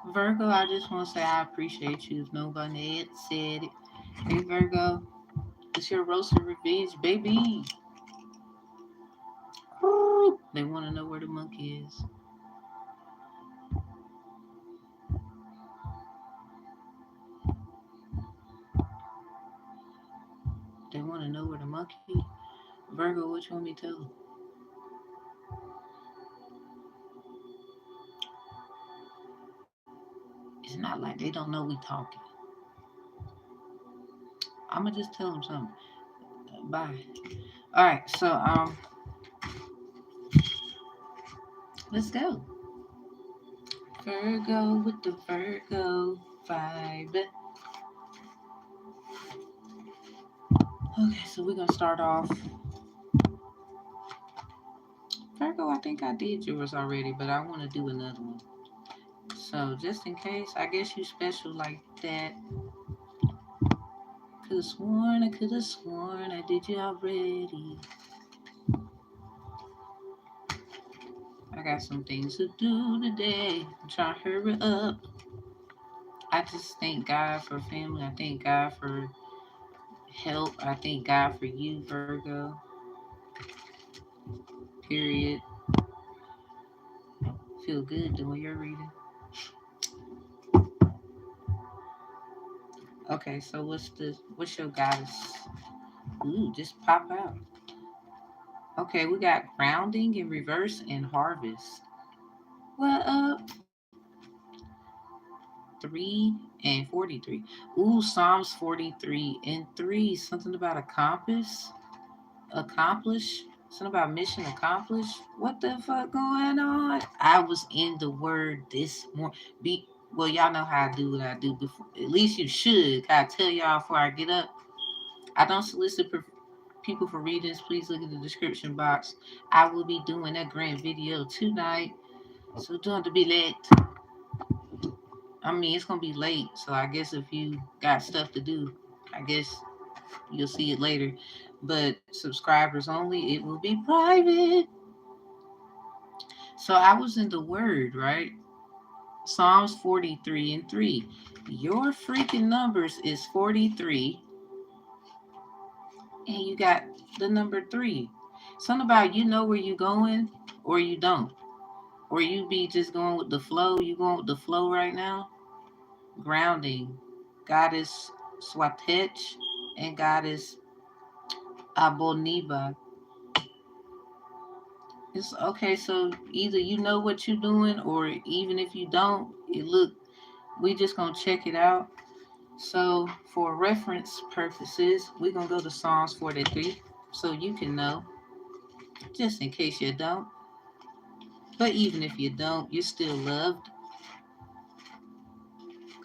Virgo, I just want to say I appreciate you. If nobody had said it. Hey, Virgo, it's your roast of revenge, baby. Woo! They want to know where the monkey is. They want to know where the monkey. Virgo, what you want me to tell them? It's not like they don't know we talking. I'ma just tell them something. Bye. All right, so let's go. Virgo with the Virgo vibe. Okay, so we're gonna start off. Virgo, I think I did yours already, but I want to do another one. So just in case, I guess you special like that. Could have sworn I did you already. I got some things to do today. I'm trying to hurry up. I just thank God for family. I thank God for help. I thank God for you, Virgo. Period. Feel good doing your reading. Okay, so what's your goddess? Ooh, just pop out. Okay, we got grounding in reverse and harvest. What up? 3 and 43. Ooh, Psalms 43 and 3. Something about a compass. Accomplish. Something about mission accomplished. What the fuck going on? I was in the word this morning. Well, y'all know how I do what I do before. At least you should. I tell y'all before I get up. I don't solicit people for readings. Please look at the description box. I will be doing that grand video tonight. So don't to be late. I mean, it's gonna be late. So I guess if you got stuff to do, I guess you'll see it later. But subscribers only. It will be private. So I was in the word, right? Psalms 43 and 3. Your freaking numbers is 43, and you got the number 3. Something about you know where you going or you don't. Or you be just going with the flow. You going with the flow right now. Grounding. Goddess Swatech and Goddess Aboniba. It's okay, so either you know what you're doing or even if you don't, it look we just gonna check it out. So for reference purposes, we're gonna go to Psalms 43 so you can know, just in case you don't. But even if you don't, you're still loved.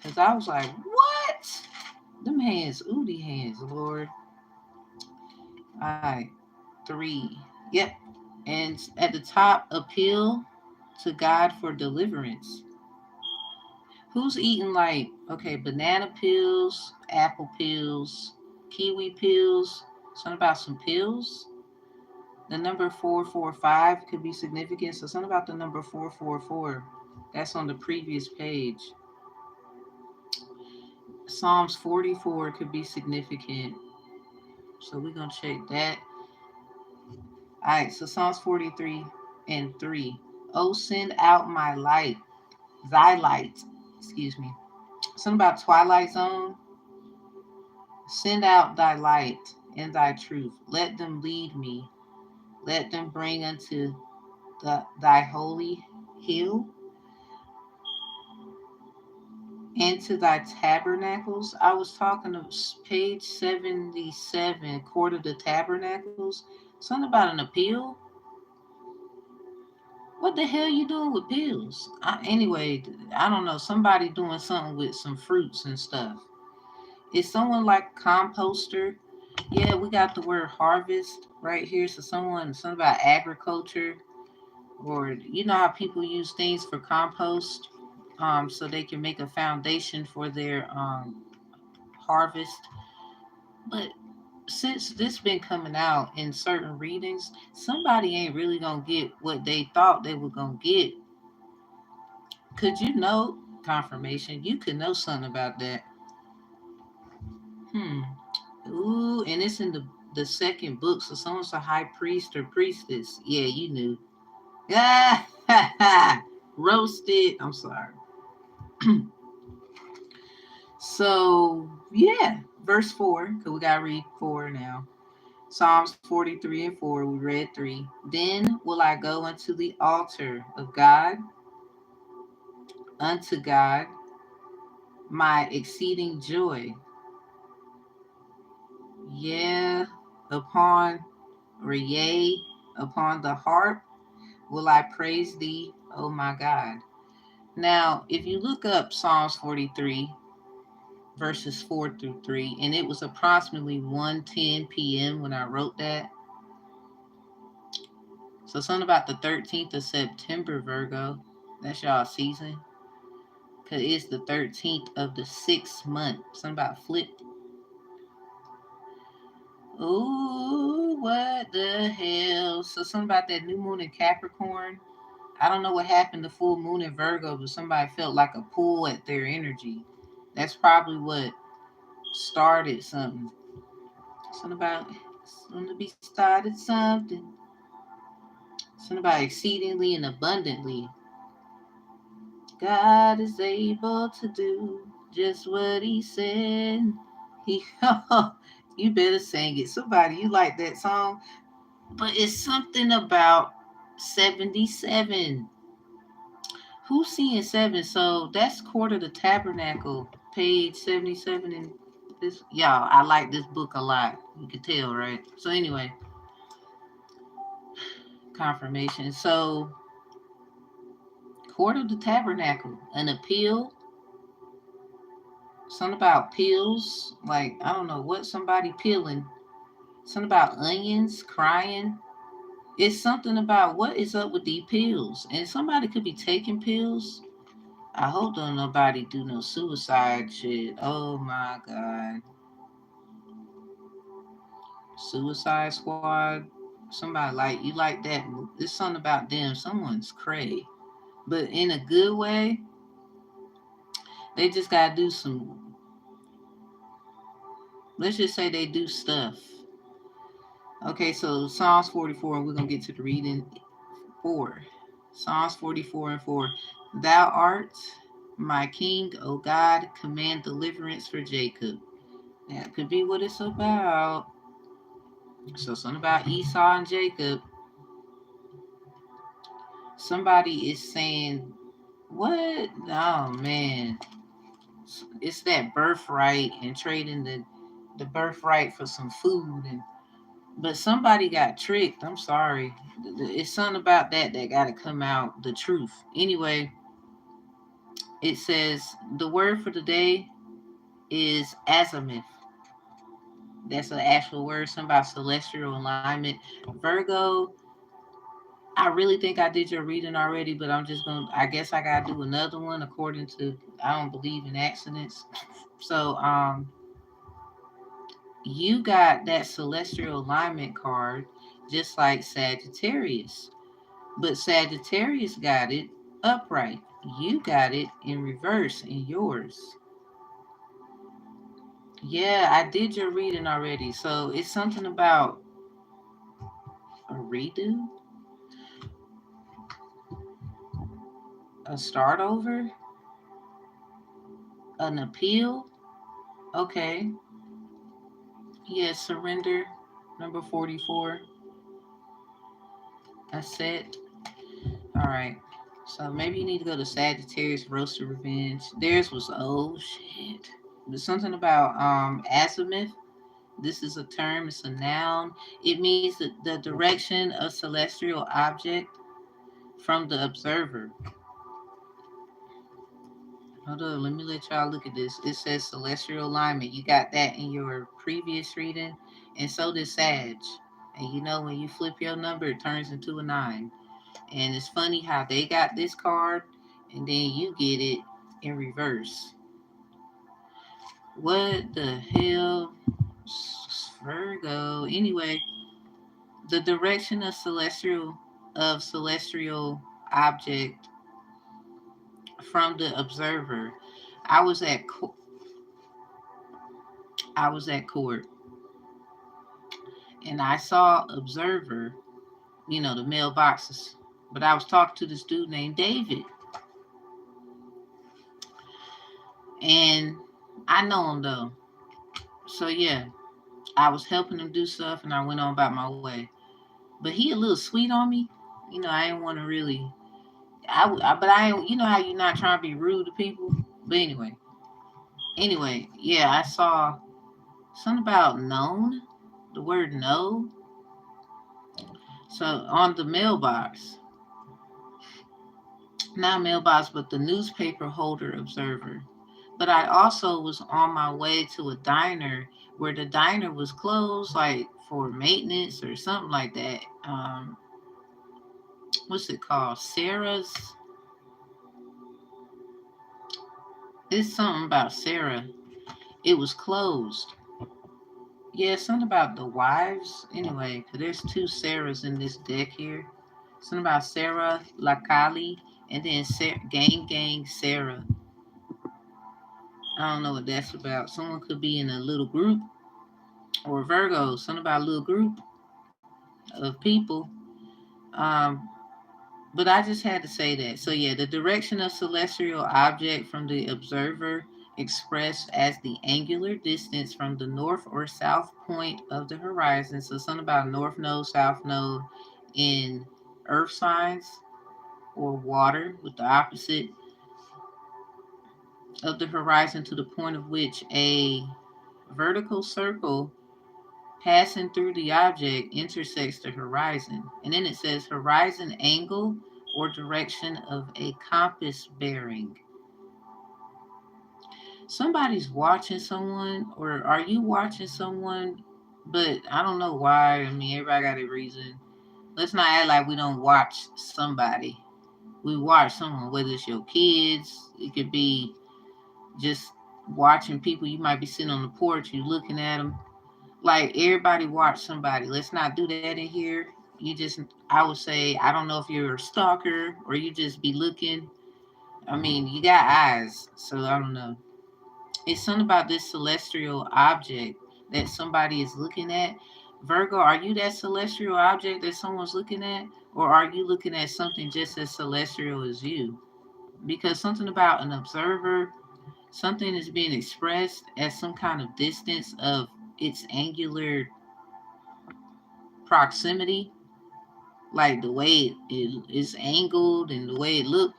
Cause I was like, what? Them hands, ooh, hands, Lord. Alright, 3. Yep. And at the top, appeal to God for deliverance. Who's eating like, okay, banana peels, apple peels, kiwi peels, something about some pills? The number 445 could be significant. So something about the number 444. That's on the previous page. Psalms 44 could be significant. So we're going to check that. All right, so Psalms 43 and 3. Oh, send out my light, thy light, excuse me. Something about Twilight Zone. Send out thy light and thy truth. Let them lead me. Let them bring unto thy holy hill and to thy tabernacles. I was talking of page 77, Court of the Tabernacles. Something about an appeal. What the hell you doing with pills? Anyway, I don't know. Somebody doing something with some fruits and stuff. Is someone like composter? Yeah, we got the word harvest right here. So something about agriculture, or you know how people use things for compost, so they can make a foundation for their harvest. But since this been coming out in certain readings, somebody ain't really gonna get what they thought they were gonna get. Could you know? Confirmation. You could know something about that. Ooh, and it's in the second book, so someone's a high priest or priestess. Yeah, you knew. Ah, roasted. I'm sorry. So yeah, verse 4, because we gotta read 4 now. Psalms 43 and 4, we read 3. Then will I go unto the altar of God, unto God, my exceeding joy. Yeah, upon, or yea, upon the harp will I praise thee, O my God. Now, if you look up Psalms 43, verses 4 through 3, and it was approximately 1:10 p.m. when I wrote that. So something about the 13th of September, Virgo. That's y'all season. Because it's the 13th of the 6th month. Something about flip. Ooh, what the hell? So something about that new moon in Capricorn. I don't know what happened to full moon in Virgo, but somebody felt like a pull at their energy. That's probably what started something. Something about soon to be started something. Something about exceedingly and abundantly. God is able to do just what he said. He you better sing it. Somebody, you like that song? But it's something about 77. Who's seeing 7? So that's quarter the tabernacle, page 77 in this. Y'all, I like this book a lot. You can tell, right? So anyway, confirmation. So quarter the tabernacle, an appeal. Something about pills, like I don't know what somebody peeling. Something about onions, crying. It's something about what is up with these pills. And somebody could be taking pills. I hope don't nobody do no suicide shit. Oh my god. Suicide Squad. Somebody like you like that. It's something about them. Someone's cray. But in a good way, they just gotta do some, let's just say they do stuff. Okay, so Psalms 44, and we're gonna get to the reading 4. Psalms 44 and 4. Thou art my king, O God, command deliverance for Jacob. That could be what it's about. So something about Esau and Jacob. Somebody is saying, what? Oh man. It's that birthright and trading the birthright for some food, and but somebody got tricked. I'm sorry. It's something about that got to come out, the truth. Anyway, it says the word for the day is azimuth. That's an actual word, something about celestial alignment. Virgo, I really think I did your reading already, but I guess I gotta do another one according to, I don't believe in accidents. So you got that celestial alignment card just like Sagittarius. But Sagittarius got it upright. You got it in reverse in yours. Yeah, I did your reading already. So it's something about a redo, a start over, an appeal. Okay. Yeah, surrender. Number 44. That's it. All right. So maybe you need to go to Sagittarius Roast of Revenge. Theirs was, oh shit. But something about azimuth. This is a term, it's a noun. It means the direction of celestial object from the observer. Hold on, let me let y'all look at this. It says celestial alignment. You got that in your previous reading, and so did Sag. And you know, when you flip your number, it turns into a 9. And it's funny how they got this card, and then you get it in reverse. What the hell? Virgo. Anyway, the direction of celestial object from the observer. I was at I was at court and I saw observer, the mailboxes. But I was talking to this dude named David, and I know him though. So yeah, I was helping him do stuff, and I went on about my way. But he a little sweet on me. I didn't want to really. But I, how you not trying to be rude to people. But anyway, yeah, I saw something about known, the word no. So on the mailbox, not mailbox, but the newspaper holder observer. But I also was on my way to a diner where the diner was closed, like for maintenance or something like that. What's it called? Sarah's. It's something about Sarah. It was closed. Yeah, something about the wives. Anyway, 'cause there's two Sarahs in this deck here. Something about Sarah Lakali and then Gang Sarah. I don't know what that's about. Someone could be in a little group or Virgo. Something about a little group of people. Um, but I just had to say that. So yeah, the direction of celestial object from the observer expressed as the angular distance from the north or south point of the horizon. So something about north node, south node in earth signs or water with the opposite of the horizon to the point of which a vertical circle passing through the object intersects the horizon. And then it says horizon angle or direction of a compass bearing. Somebody's watching someone, or are you watching someone? But I don't know why. I mean, everybody got a reason. Let's not act like we don't watch somebody. We watch someone, whether it's your kids, it could be just watching people. You might be sitting on the porch, you looking at them. Like everybody watch somebody. Let's not do that in here. I would say, I don't know if you're a stalker or you just be looking. I mean, you got eyes, so I don't know. It's something about this celestial object that somebody is looking at. Virgo, are you that celestial object that someone's looking at? Or are you looking at something just as celestial as you? Because something about an observer, something is being expressed at some kind of distance of its angular proximity, like the way it is angled and the way it looked.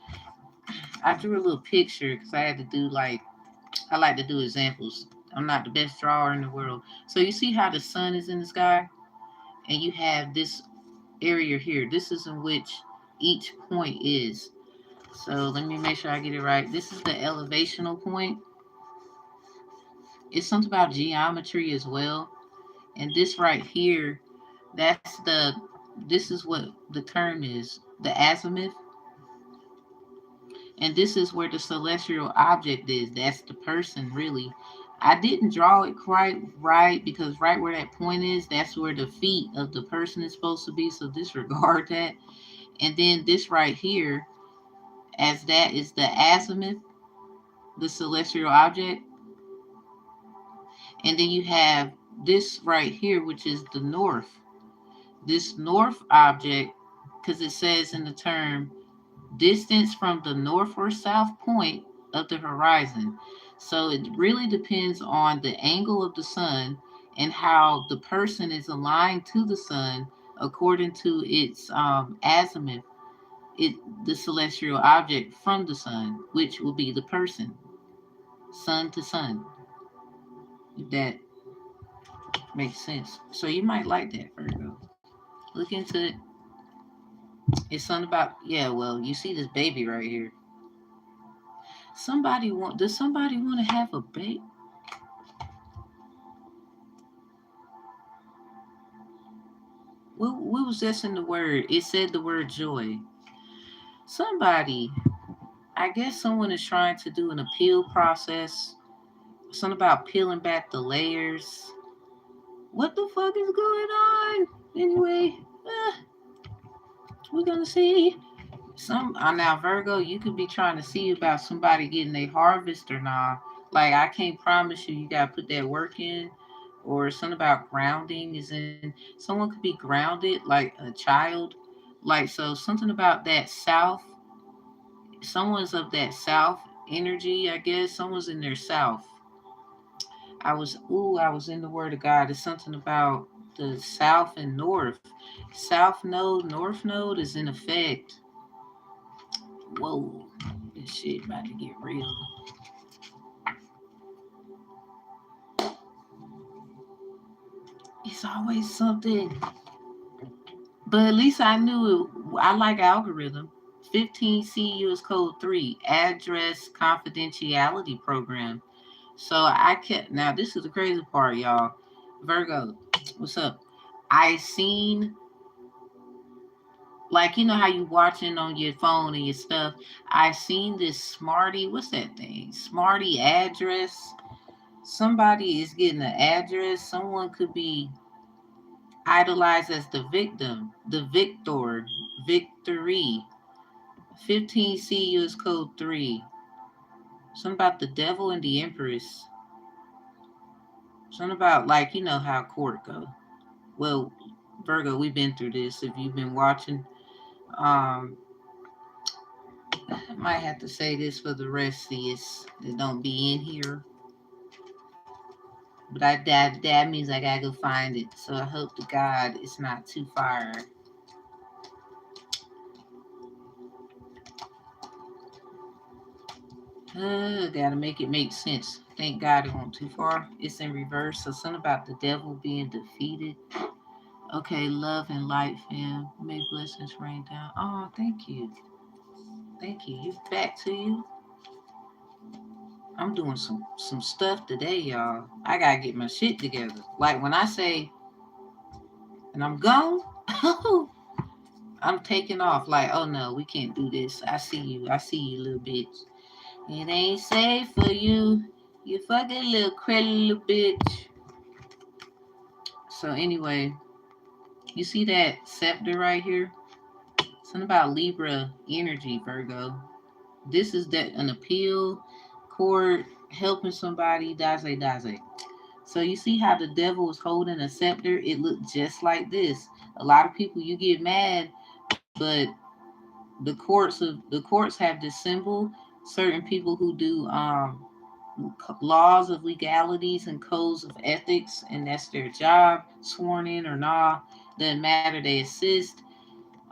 I drew a little picture because I had to do I like to do examples. I'm not the best drawer in the world. So you see how the sun is in the sky and you have this area here. This is in which each point is. So let me make sure I get it right. This is the elevational point. It's something about geometry as well. And this right here, this is what the term is, the azimuth. And this is where the celestial object is. That's the person, really. I didn't draw it quite right because right where that point is, that's where the feet of the person is supposed to be. So disregard that. And then this right here, as that is the azimuth, the celestial object. And then you have this right here, which is the north. This north object, because it says in the term distance from the north or south point of the horizon. So it really depends on the angle of the sun and how the person is aligned to the sun according to its azimuth, the celestial object from the sun, which will be the person, sun to sun. If that makes sense. So you might like that, Virgo. Look into it. It's something about, yeah, well, you see this baby right here. Does somebody want to have a baby? What was this in the word? It said the word joy. Somebody, I guess someone is trying to do an appeal process. Something about peeling back the layers. What the fuck is going on? Anyway, we're gonna see. Now Virgo, you could be trying to see about somebody getting a harvest or not. Like I can't promise you gotta put that work in, or something about grounding is in. Someone could be grounded like a child, like so something about that south. Someone's of that south energy, I guess. Someone's in their south. I was in the Word of God. It's something about the south and north. South node, north node is in effect. Whoa, this shit about to get real. It's always something. But at least I knew it. I like algorithm. 15 CUS code 3, address confidentiality program. So I kept, now this is the crazy part, y'all. Virgo, what's up? I seen, like, you know how you watching on your phone and your stuff. I seen this smarty, what's that thing? Smarty address. Somebody is getting an address. Someone could be idolized as the victim, the victor, victory. 15 CUS code 3. Something about the devil and the empress. Something about, like, you know how court go. Well, Virgo, we've been through this. If you've been watching, um, I might have to say this for the rest of this that don't be in here. But that means I gotta go find it. So I hope to God it's not too far. Gotta make it make sense. Thank God it went too far. It's in reverse. So something about the devil being defeated. Okay, love and light, fam. May blessings rain down. Oh, thank you. Thank you. You back to you. I'm doing some stuff today, y'all. I gotta get my shit together. Like when I say, and I'm gone, I'm taking off. Like, oh no, we can't do this. I see you. I see you, little bitch. It ain't safe for you. You fucking little crazy little bitch. So anyway, you see that scepter right here? Something about Libra energy, Virgo. This is that an appeal court helping somebody, daze. So you see how the devil is holding a scepter? It looked just like this. A lot of people, you get mad, but the courts have this symbol. Certain people who do laws of legalities and codes of ethics, and that's their job, sworn in or not, doesn't matter. They assist.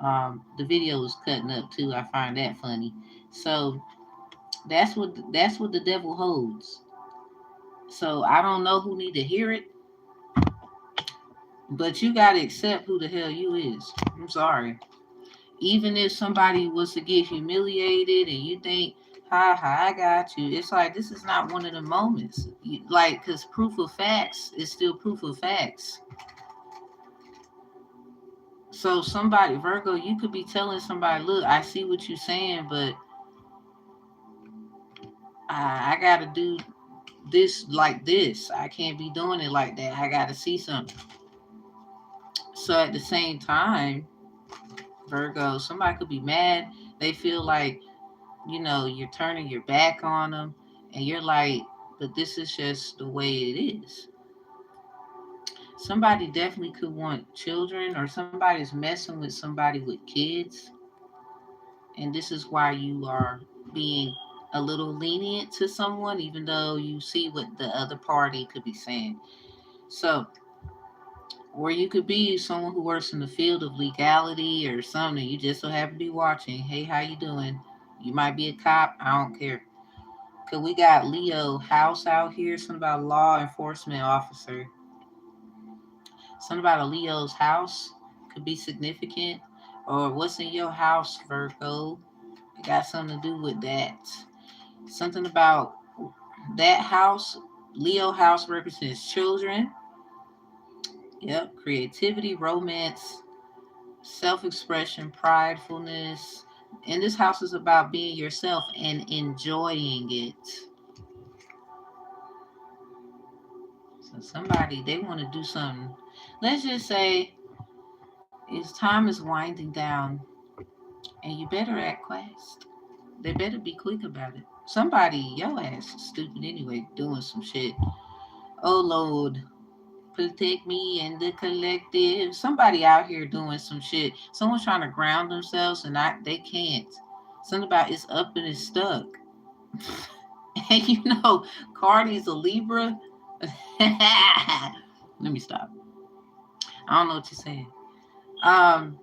The video is cutting up too. I find that funny. So that's what the devil holds. So I don't know who need to hear it, but you gotta accept who the hell you is. I'm sorry. Even if somebody was to get humiliated and you think, ha ha, I got you. It's like this is not one of the moments. Like, cause proof of facts is still proof of facts. So somebody, Virgo, you could be telling somebody, look, I see what you're saying, but I gotta do this like this. I can't be doing it like that. I gotta see something. So at the same time, Virgo, somebody could be mad. They feel like, you're turning your back on them, and you're like, but this is just the way it is. Somebody definitely could want children, or somebody's messing with somebody with kids, and this is why you are being a little lenient to someone, even though you see what the other party could be saying. So, or you could be someone who works in the field of legality or something. You just so happen to be watching. Hey, how you doing? You might be a cop. I don't care. Cause we got Leo House out here. Something about law enforcement officer. Something about a Leo's house could be significant. Or what's in your house, Virgo? It got something to do with that. Something about that house. Leo house represents children. Yep. Creativity, romance, self-expression, pridefulness. And this house is about being yourself and enjoying it. So somebody, they want to do something. Let's just say time is winding down, And you better act fast. They better be quick about it. Somebody, your ass is stupid anyway, doing some shit. Oh Lord, protect me and the collective. Somebody out here doing some shit. Someone's trying to ground themselves and they can't. Something about it's up and it's stuck. And you know, Cardi's a Libra. Let me stop. I don't know what you're saying. Um,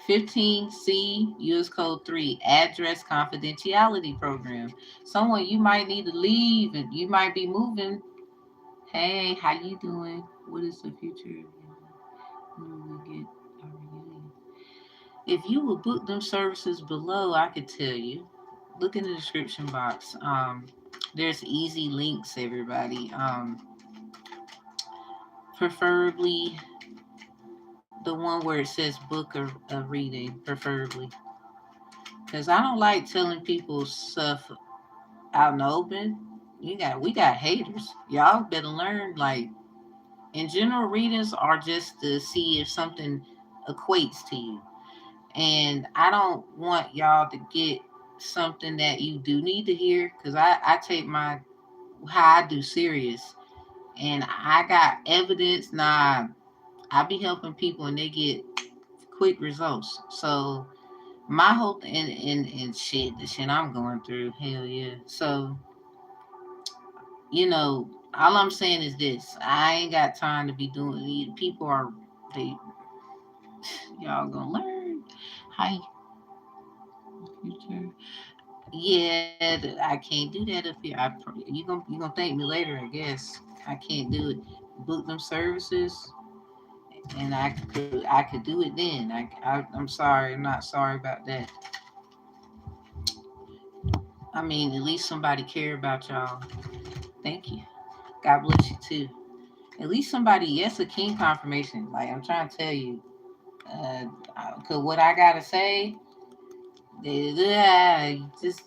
15C, US Code 3, Address Confidentiality Program. Someone you might need to leave and you might be moving. Hey, how you doing? What is the future? When we get our reunion? If you will book them services below, I could tell you. Look in the description box. There's easy links, everybody. Preferably the one where it says book a reading, preferably. Because I don't like telling people stuff out in the open. We got haters. Y'all better learn. Like, in general, readings are just to see if something equates to you. And I don't want y'all to get something that you do need to hear, because I take my how I do serious, and I got evidence. Nah, I be helping people and they get quick results. So my whole and shit, the shit I'm going through, hell yeah. So all I'm saying is this: I ain't got time to be doing. People are they y'all gonna learn. Hi, future. Yeah, I can't do that if you gonna thank me later, I guess. I can't do it. Book them services, and I could do it then. I'm sorry. I'm not sorry about that. I mean, at least somebody care about y'all. Thank you. God bless you too. At least somebody. Yes, a king confirmation. Like I'm trying to tell you. Cause what I gotta say, just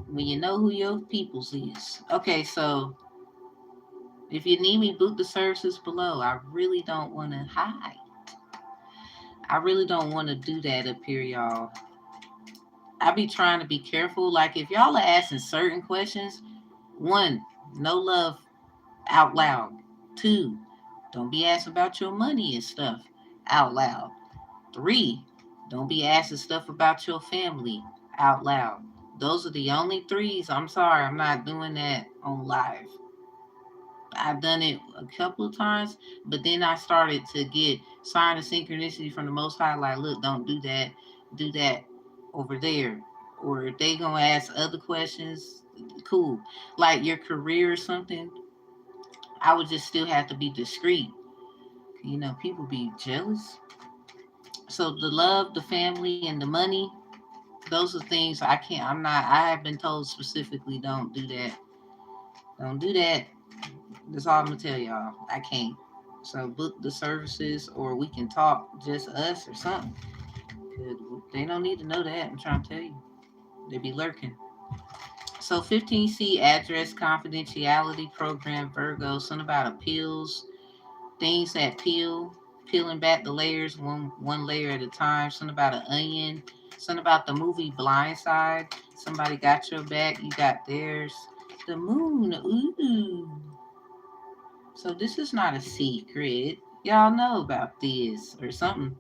when you know who your peoples is. Okay, so if you need me, book the services below. I really don't want to hide. I really don't want to do that up here, y'all. I be trying to be careful. Like if y'all are asking certain questions, one, no love out loud. Two, don't be asking about your money and stuff out loud. Three, don't be asking stuff about your family out loud. Those are the only threes. I'm sorry, I'm not doing that on live. I've done it a couple of times, but then I started to get sign of synchronicity from the Most High. Like, look, don't do that. Do that over there. Or if they gonna ask other questions, cool. Like your career or something, I would just still have to be discreet. People be jealous. So the love, the family, and the money, those are things I can't. I'm not. I have been told specifically, don't do that. Don't do that. That's all I'm gonna tell y'all. I can't. So book the services, or we can talk, just us or something. 'Cause they don't need to know that. I'm trying to tell you. They be lurking. So 15C address confidentiality program Virgo. Something about appeals, things that peeling back the layers one layer at a time. Something about an onion. Something about the movie Blind Side. Somebody got your back, you got theirs. The moon. Ooh. So this is not a secret. Y'all know about this or something.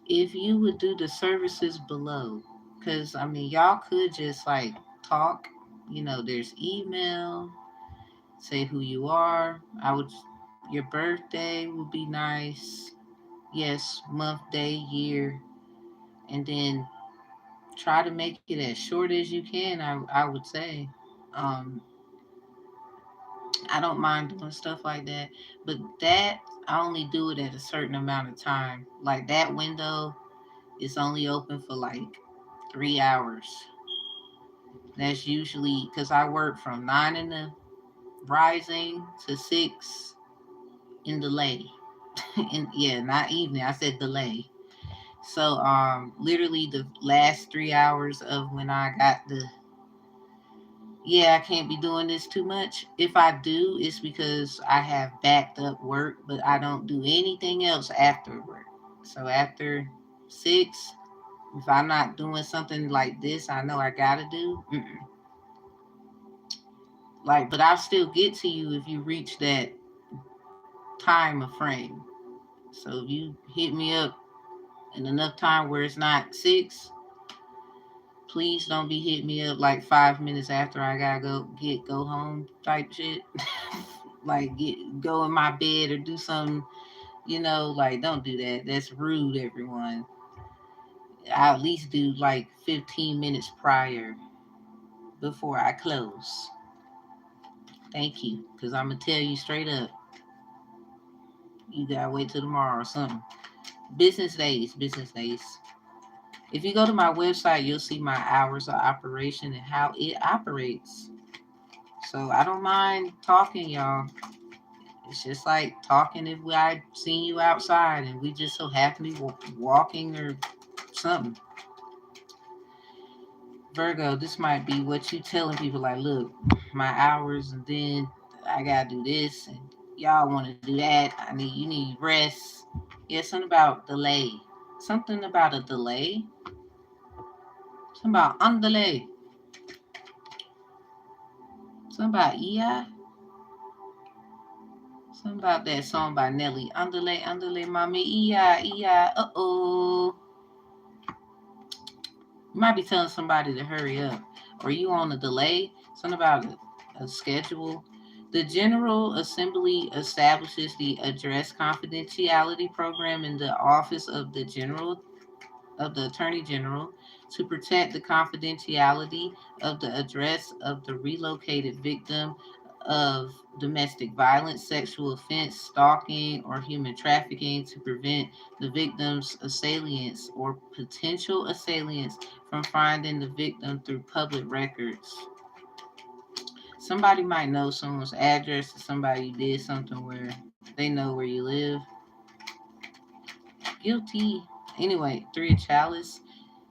If you would do the services below, because I mean, y'all could just like talk. There's email, say who you are. Your birthday would be nice. Yes, month, day, year, and then try to make it as short as you can. I would say. Um, I don't mind doing stuff like that, but that I only do it at a certain amount of time. Like that window is only open for like 3 hours. That's usually because I work from 9 in the rising to 6 in delay. And yeah, not evening. I said delay. So literally the last 3 hours of when I got Yeah, I can't be doing this too much. If I do, it's because I have backed up work, but I don't do anything else after work. So after 6, if I'm not doing something like this, I know I gotta do. Like, but I'll still get to you if you reach that time of frame. So if you hit me up in enough time where it's not 6, please don't be hitting me up like 5 minutes after I gotta go home type shit. Like go in my bed or do something, like don't do that. That's rude, everyone. I at least do like 15 minutes prior before I close. Thank you. Cause I'm gonna tell you straight up, you gotta wait till tomorrow or something. Business days, business days. If you go to my website, you'll see my hours of operation and how it operates. So I don't mind talking, y'all. It's just like talking if I seen you outside and we just so happen to be walking or something. Virgo, this might be what you telling people like, look, my hours and then I gotta do this and y'all want to do that. You need rest. Yeah, something about delay. Something about a delay. Something about underlay. Something about yeah. Something about that song by Nelly. Underlay, underlay, mommy, yeah. Uh-oh. You might be telling somebody to hurry up. Or you on a delay. Something about a schedule. The General Assembly establishes the Address Confidentiality Program in the Office of the Attorney General to protect the confidentiality of the address of the relocated victim of domestic violence, sexual offense, stalking, or human trafficking to prevent the victim's assailants or potential assailants from finding the victim through public records. Somebody might know someone's address, or somebody did something where they know where you live. Guilty. Anyway, 3 of chalice.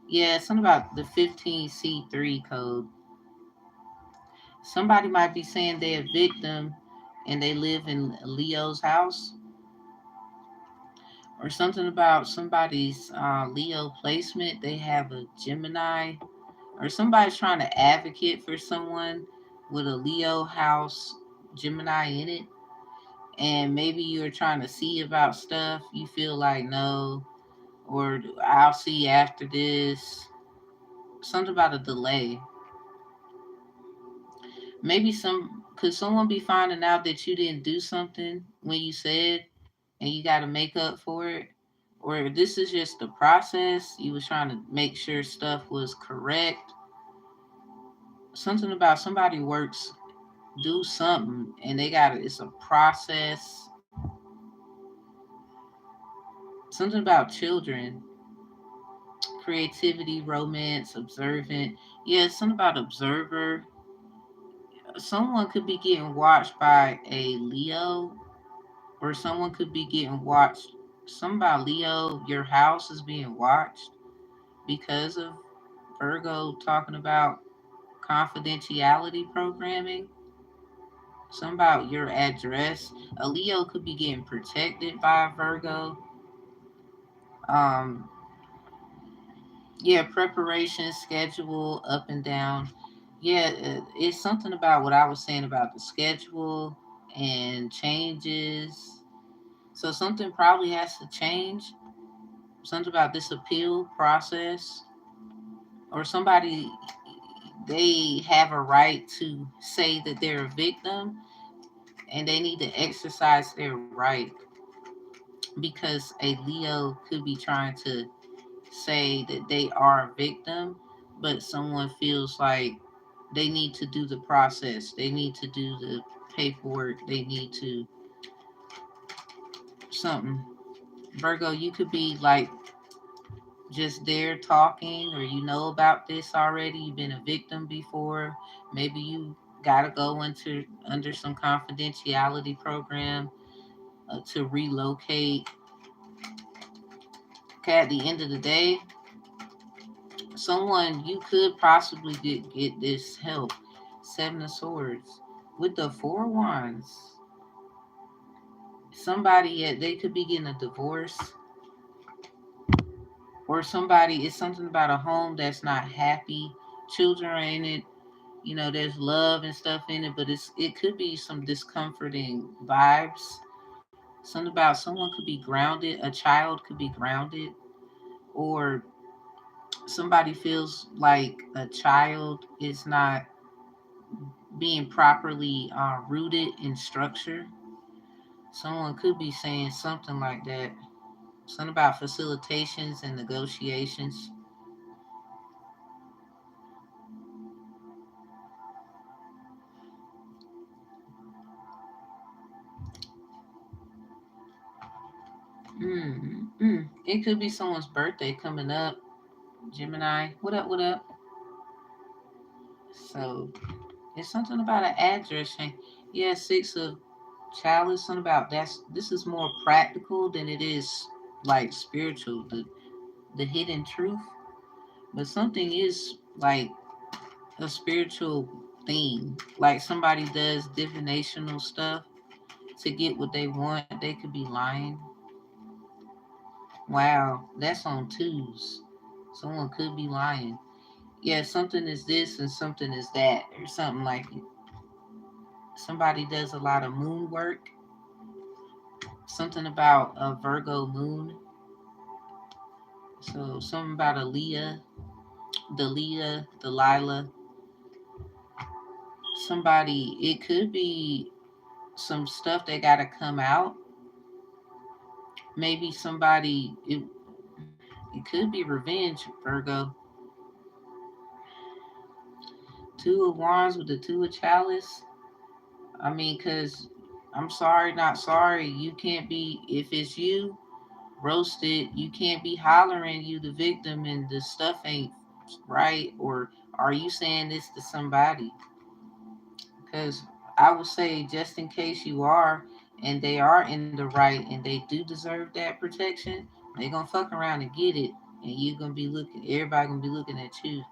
Yeah, something about the 15C3 code. Somebody might be saying they're a victim and they live in Leo's house, or something about somebody's Leo placement. They have a Gemini, or somebody's trying to advocate for someone with a Leo house Gemini in it. And maybe you're trying to see about stuff. You feel like no, or I'll see after this. Something about a delay. Maybe could someone be finding out that you didn't do something when you said and you got to make up for it? Or this is just the process. You was trying to make sure stuff was correct. Something about somebody works, do something, and it's a process. Something about children, creativity, romance, observant. Yeah, something about observer. Someone could be getting watched by a Leo, or someone could be getting watched. Somebody, Leo, your house is being watched because of Virgo talking about confidentiality programming. Something about your address. A Leo could be getting protected by a Virgo. Um, yeah, preparation, schedule, up and down. Yeah, it's something about what I was saying about the schedule and changes. So something probably has to change. Something about this appeal process, or somebody, they have a right to say that they're a victim and they need to exercise their right, because a Leo could be trying to say that they are a victim, but someone feels like they need to do the process, they need to do the paperwork, they need to something. Virgo, you could be like just there talking, or you know about this already, you've been a victim before, maybe you got to go into under some confidentiality program to relocate. Okay, at the end of the day, someone you could possibly get this help. Seven of Swords. With the Four Wands, somebody, they could be getting a divorce, or somebody, it's something about a home that's not happy. Children are in it, there's love and stuff in it, but it could be some discomforting vibes. Something about someone could be grounded, a child could be grounded, or somebody feels like a child is not being properly rooted in structure. Someone could be saying something like that. Something about facilitations and negotiations. It could be someone's birthday coming up. Gemini, what up? What up? So it's something about an address change. Yeah, six of chalice. Something about this is more practical than it is like spiritual. The hidden truth, but something is like a spiritual thing. Like somebody does divinational stuff to get what they want. They could be lying. Wow, that's on twos. Someone could be lying. Yeah, something is this and something is that, or something like it. Somebody does a lot of moon work. Something about a Virgo moon. So something about a Delilah. Somebody, it could be some stuff that got to come out. Maybe somebody, it could be revenge, Virgo. Two of Wands with the Two of Chalice. I mean, because I'm sorry, not sorry. You can't be, if it's you, roasted, you can't be hollering you the victim and the stuff ain't right. Or are you saying this to somebody? Because I would say, just in case you are, and they are in the right and they do deserve that protection, they gonna fuck around and get it, and you gonna be looking. Everybody gonna be looking at you.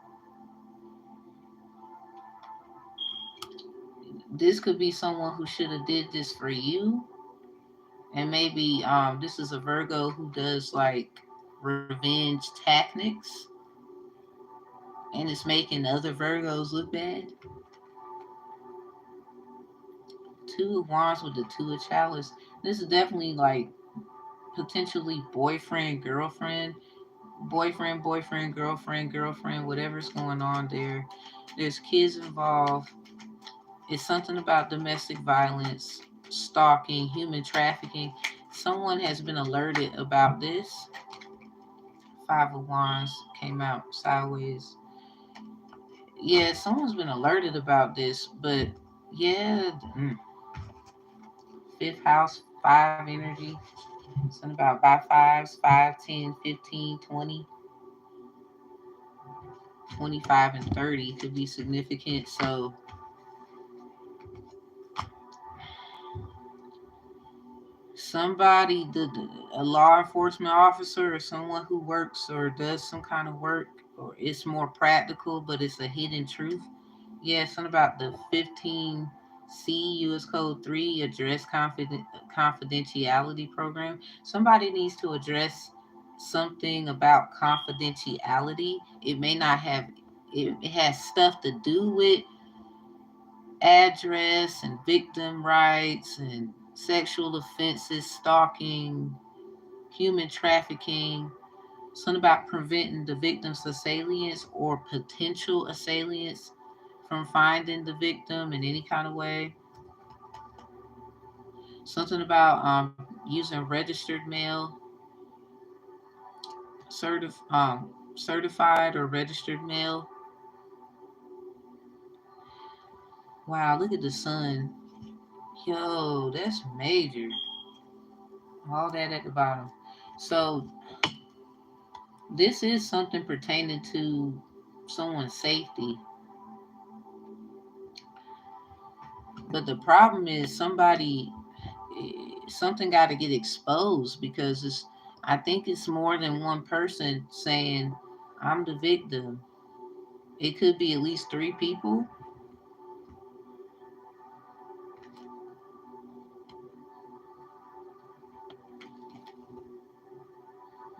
This could be someone who should have did this for you, and maybe this is a Virgo who does like revenge tactics, and it's making other Virgos look bad. Two of Wands with the Two of Chalice. This is definitely like potentially boyfriend, girlfriend, girlfriend, whatever's going on there. There's kids involved. It's something about domestic violence, stalking, human trafficking. Someone has been alerted about this. Five of Wands came out sideways. Yeah, someone's been alerted about this, but yeah, fifth house, five energy. Something about by fives, 5, 10, 15, 20, 25, and 30 could be significant. So somebody, a law enforcement officer or someone who works or does some kind of work, or it's more practical, but it's a hidden truth. Yeah, something about the 15C US Code 3 address confidentiality program. Somebody needs to address something about confidentiality. It may not have, it has stuff to do with address and victim rights and sexual offenses, stalking, human trafficking, something about preventing the victim's assailants or potential assailants from finding the victim in any kind of way. Something about using registered mail, certified or registered mail. Wow, look at the sun. Yo, that's major. All that at the bottom. So this is something pertaining to someone's safety. But the problem is something got to get exposed, because I think it's more than one person saying I'm the victim. It could be at least three people.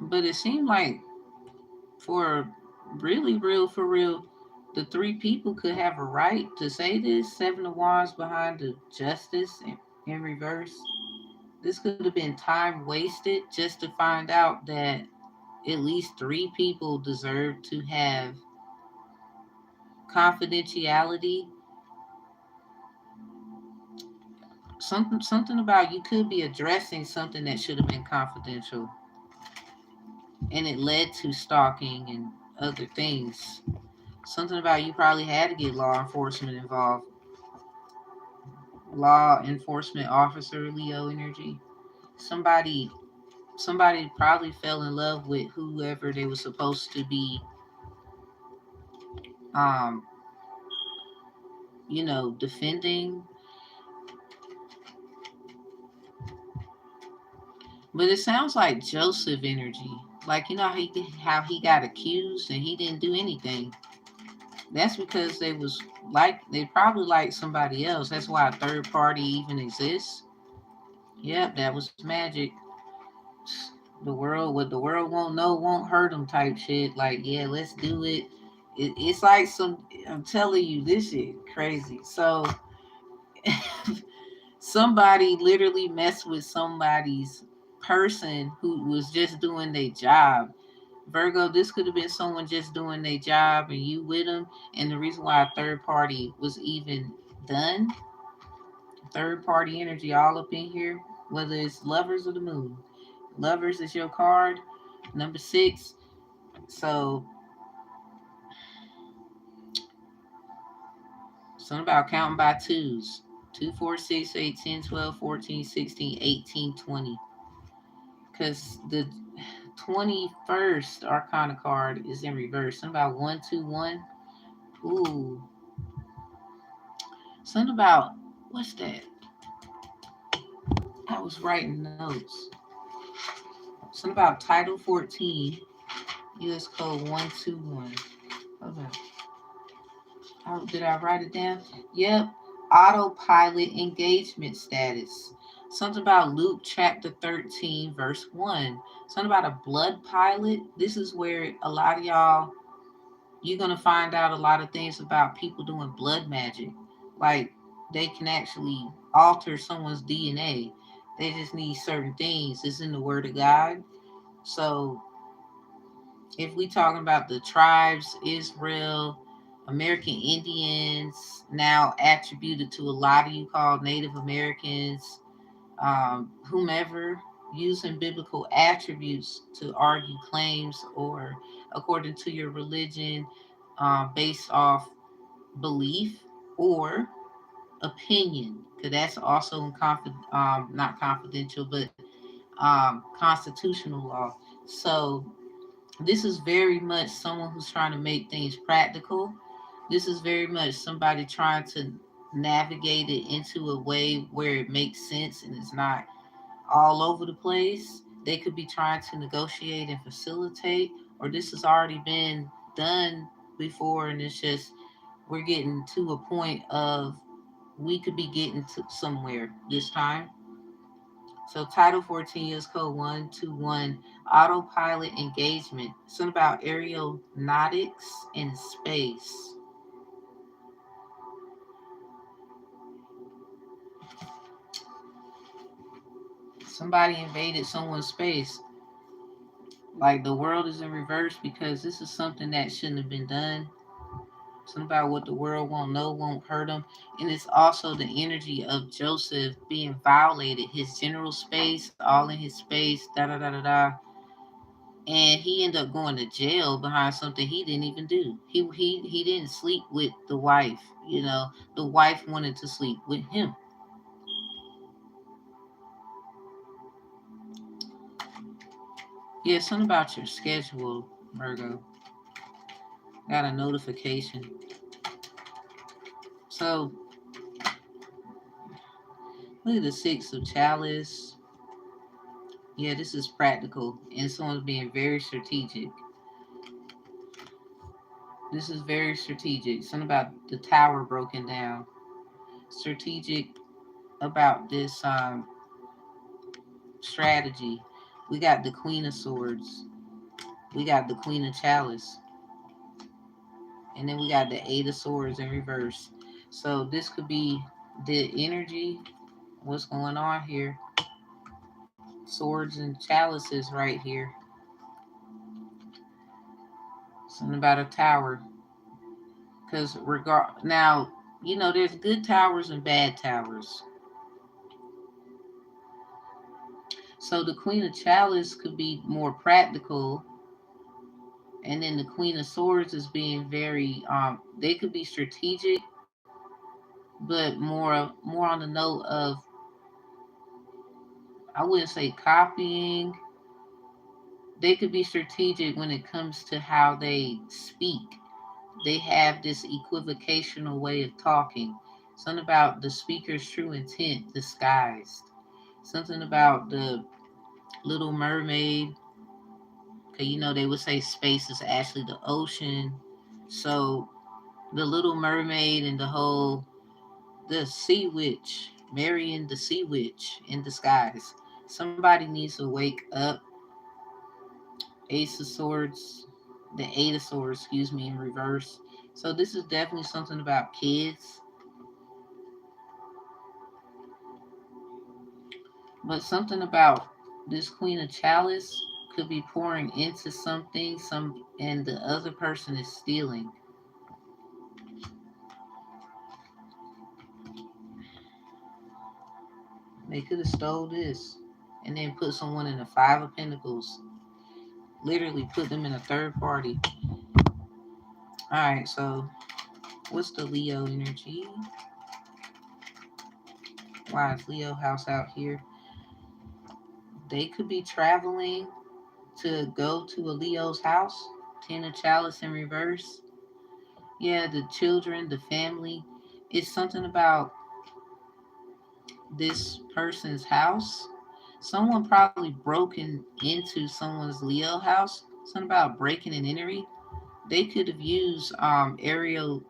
But it seemed like for really real for real, the three people could have a right to say this. Seven of Wands behind the Justice in reverse. This could have been time wasted just to find out that at least three people deserve to have confidentiality. Something about you could be addressing something that should have been confidential, and it led to stalking and other things. Something about you probably had to get law enforcement involved. Law enforcement officer, Leo energy. Somebody somebody probably fell in love with whoever they were supposed to be um defending. But it sounds like Joseph energy. Like how he got accused and he didn't do anything. That's because they probably like somebody else. That's why a third party even exists. Yep, that was magic. What the world won't know won't hurt them type shit. Like, yeah, let's do it. It's like I'm telling you, this shit crazy. So somebody literally messed with somebody's person who was just doing their job. Virgo, this could have been someone just doing their job and you with them. And the reason why a third party was even done, third party energy all up in here, whether it's lovers or the moon. Lovers is your card, number 6. So, something about counting by twos. 2, 4, 6, 8, 10, 12, 14, 16, 18, 20. Because the 21st Arcana card is in reverse. Something about 1, 2, 1. Ooh. Something about, what's that? I was writing notes. Something about Title 14, US Code 121. Hold on. Did I write it down? Yep. Autopilot engagement status. Something about Luke chapter 13, verse 1. Something about a blood pilot. This is where a lot of y'all, you're going to find out a lot of things about people doing blood magic. Like, they can actually alter someone's DNA. They just need certain things. It's in the Word of God. So, if we talking about the tribes, Israel, American Indians, now attributed to a lot of you called Native Americans, whomever, using biblical attributes to argue claims or according to your religion, based off belief or opinion, because that's also not confidential, but constitutional law. So this is very much someone who's trying to make things practical. This is very much somebody trying to navigate it into a way where it makes sense and it's not all over the place. They could be trying to negotiate and facilitate, or this has already been done before, and it's just we're getting to a point of we could be getting to somewhere this time. So Title 14 is code 121, autopilot engagement. Something about aeronautics in space. Somebody invaded someone's space. Like the world is in reverse because this is something that shouldn't have been done. Something about what the world won't know won't hurt them. And it's also the energy of Joseph being violated, his general space, all in his space, da da da da da. And he ended up going to jail behind something he didn't even do. He didn't sleep with the wife. The wife wanted to sleep with him. Yeah, something about your schedule, Virgo. Got a notification. So look at the 6 of chalice. Yeah, this is practical, and someone's being very strategic. This is very strategic. Something about the tower broken down. Strategic about this strategy. We got the Queen of Swords. We got the Queen of Chalice. And then we got the Eight of Swords in reverse. So this could be the energy. What's going on here? Swords and chalices right here. Something about a tower. Because now, there's good towers and bad towers. So the Queen of Chalice could be more practical, and then the Queen of Swords is being very they could be strategic, but more on the note of, I wouldn't say copying. They could be strategic when it comes to how they speak. They have this equivocational way of talking. Something about the speaker's true intent disguised. Something about the Little Mermaid. Cause they would say space is actually the ocean. So the Little Mermaid and the Sea Witch, marrying the Sea Witch in disguise. Somebody needs to wake up. Ace of Swords, the Eight of Swords, excuse me, in reverse. So this is definitely something about kids, but something about this Queen of Chalice could be pouring into something, and the other person is stealing. They could have stole this and then put someone in the Five of Pentacles. Literally put them in a third party. Alright, so what's the Leo energy? Why is Leo house out here? They could be traveling to go to a Leo's house. Ten of Chalice in reverse. Yeah, the children, the family. It's something about this person's house. Someone probably broken into someone's Leo house. Something about breaking and entering. They could have used aeronautic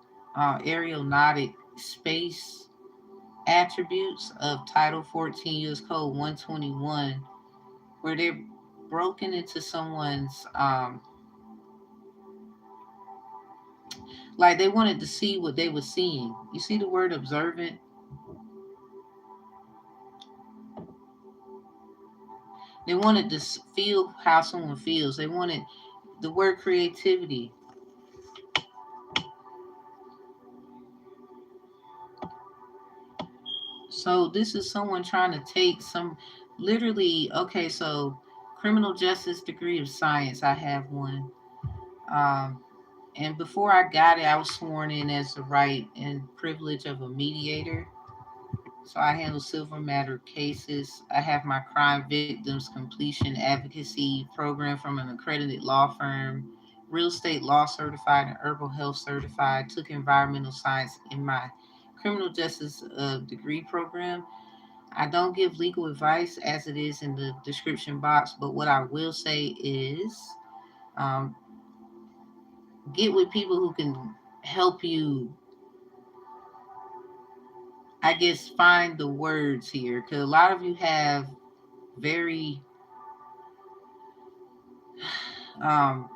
space attributes of Title 14 U.S. Code 121, where they're broken into someone's like they wanted to see what they were seeing. You see the word observant? They wanted to feel how someone feels. They wanted the word creativity. So this is someone trying to take some, literally, okay, so criminal justice degree of science, I have one. Um, and before I got it, I was sworn in as the right and privilege of a mediator. So I handle civil matter cases. I have my crime victims completion advocacy program from an accredited law firm, real estate law certified and herbal health certified, took environmental science in my criminal justice degree program. I don't give legal advice as it is in the description box, but what I will say is um, get with people who can help you, I guess, find the words here. Because a lot of you have very um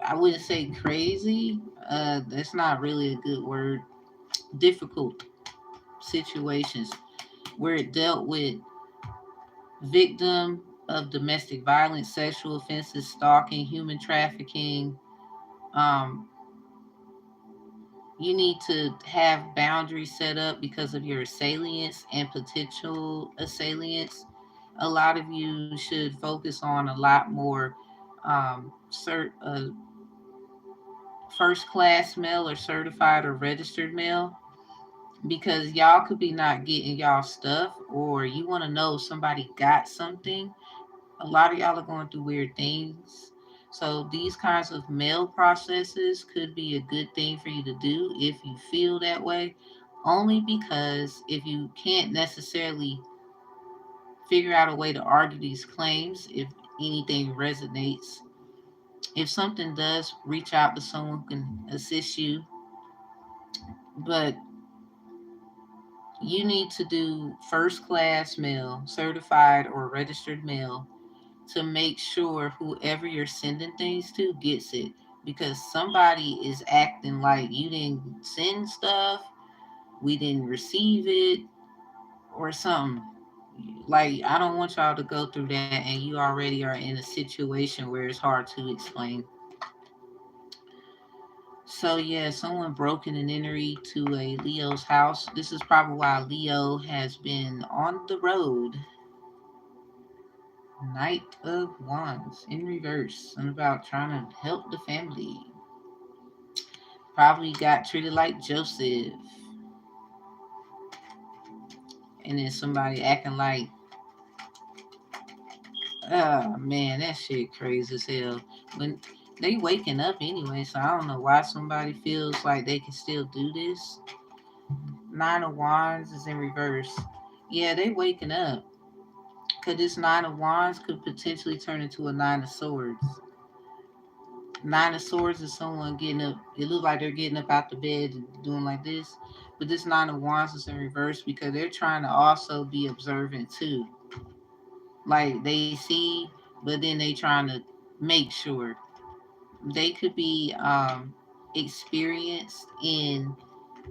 I wouldn't say crazy, that's not really a good word, difficult situations where it dealt with victim of domestic violence, sexual offenses, stalking, human trafficking. um you need to have boundaries set up because of your assailants and potential assailants. A lot of you should focus on a lot more first class mail or certified or registered mail, because y'all could be not getting y'all stuff, or you want to know if somebody got something. A lot of y'all are going through weird things. So these kinds of mail processes could be a good thing for you to do if you feel that way. Only because if you can't necessarily figure out a way to argue these claims, if anything resonates, if something does, reach out to someone who can assist you. But you need to do first class mail, certified or registered mail, to make sure whoever you're sending things to gets it. Because somebody is acting like you didn't send stuff, we didn't receive it, or something. Like, I don't want y'all to go through that and you already are in a situation where it's hard to explain. So yeah, someone broke in an entry to a Leo's house. This is probably why Leo has been on the road. Knight of Wands in reverse. And about trying to help the family. Probably got treated like Joseph. And then somebody acting like, oh man, that shit crazy as hell. When they waking up anyway, so I don't know why somebody feels like they can still do this. Nine of Wands is in reverse. Yeah, they waking up. Because this Nine of Wands could potentially turn into a Nine of Swords. Nine of Swords is someone getting up. It looks like they're getting up out the bed and doing like this. But this Nine of Wands is in reverse because they're trying to also be observant too. Like they see, but then they trying to make sure. They could be experienced in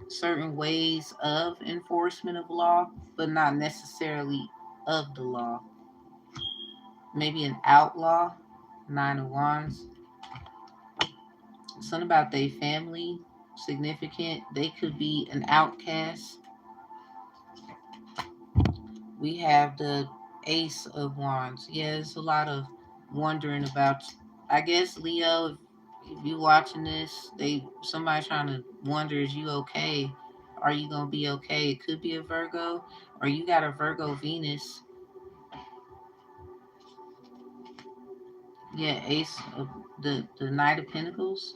certain ways of enforcement of law, but not necessarily of the law. Maybe an outlaw, Nine of Wands. Something about their family, significant. They could be an outcast. We have the Ace of Wands. Yeah, there's a lot of wondering about. I guess Leo, if you watching this, somebody trying to wonder, is you okay? Are you gonna be okay? It could be a Virgo, or you got a Virgo Venus. Yeah, Ace of the Knight of Pentacles.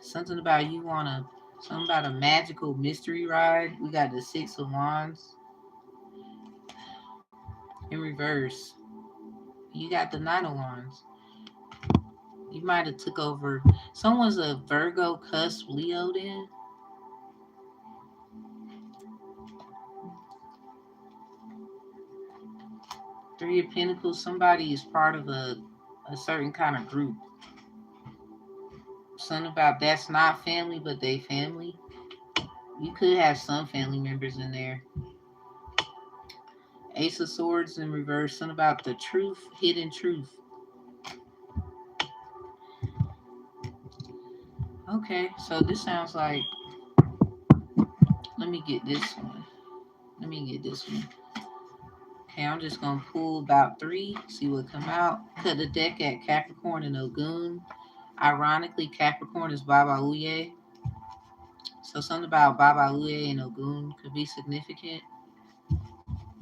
Something about you wanna something about a magical mystery ride. We got the Six of Wands in reverse. You got the Nine of Wands. You might have took over. Someone's a Virgo cusp Leo then. Three of Pentacles. Somebody is part of a certain kind of group. Something about that's not family, but they family. You could have some family members in there. Ace of Swords in reverse. Something about the truth, hidden truth. Okay, so this sounds like. Let me get this one. Let me get this one. Okay, I'm just gonna pull about three, see what come out. Cut the deck at Capricorn and Ogun. Ironically, Capricorn is Baba Uye. So something about Baba Uye and Ogun could be significant.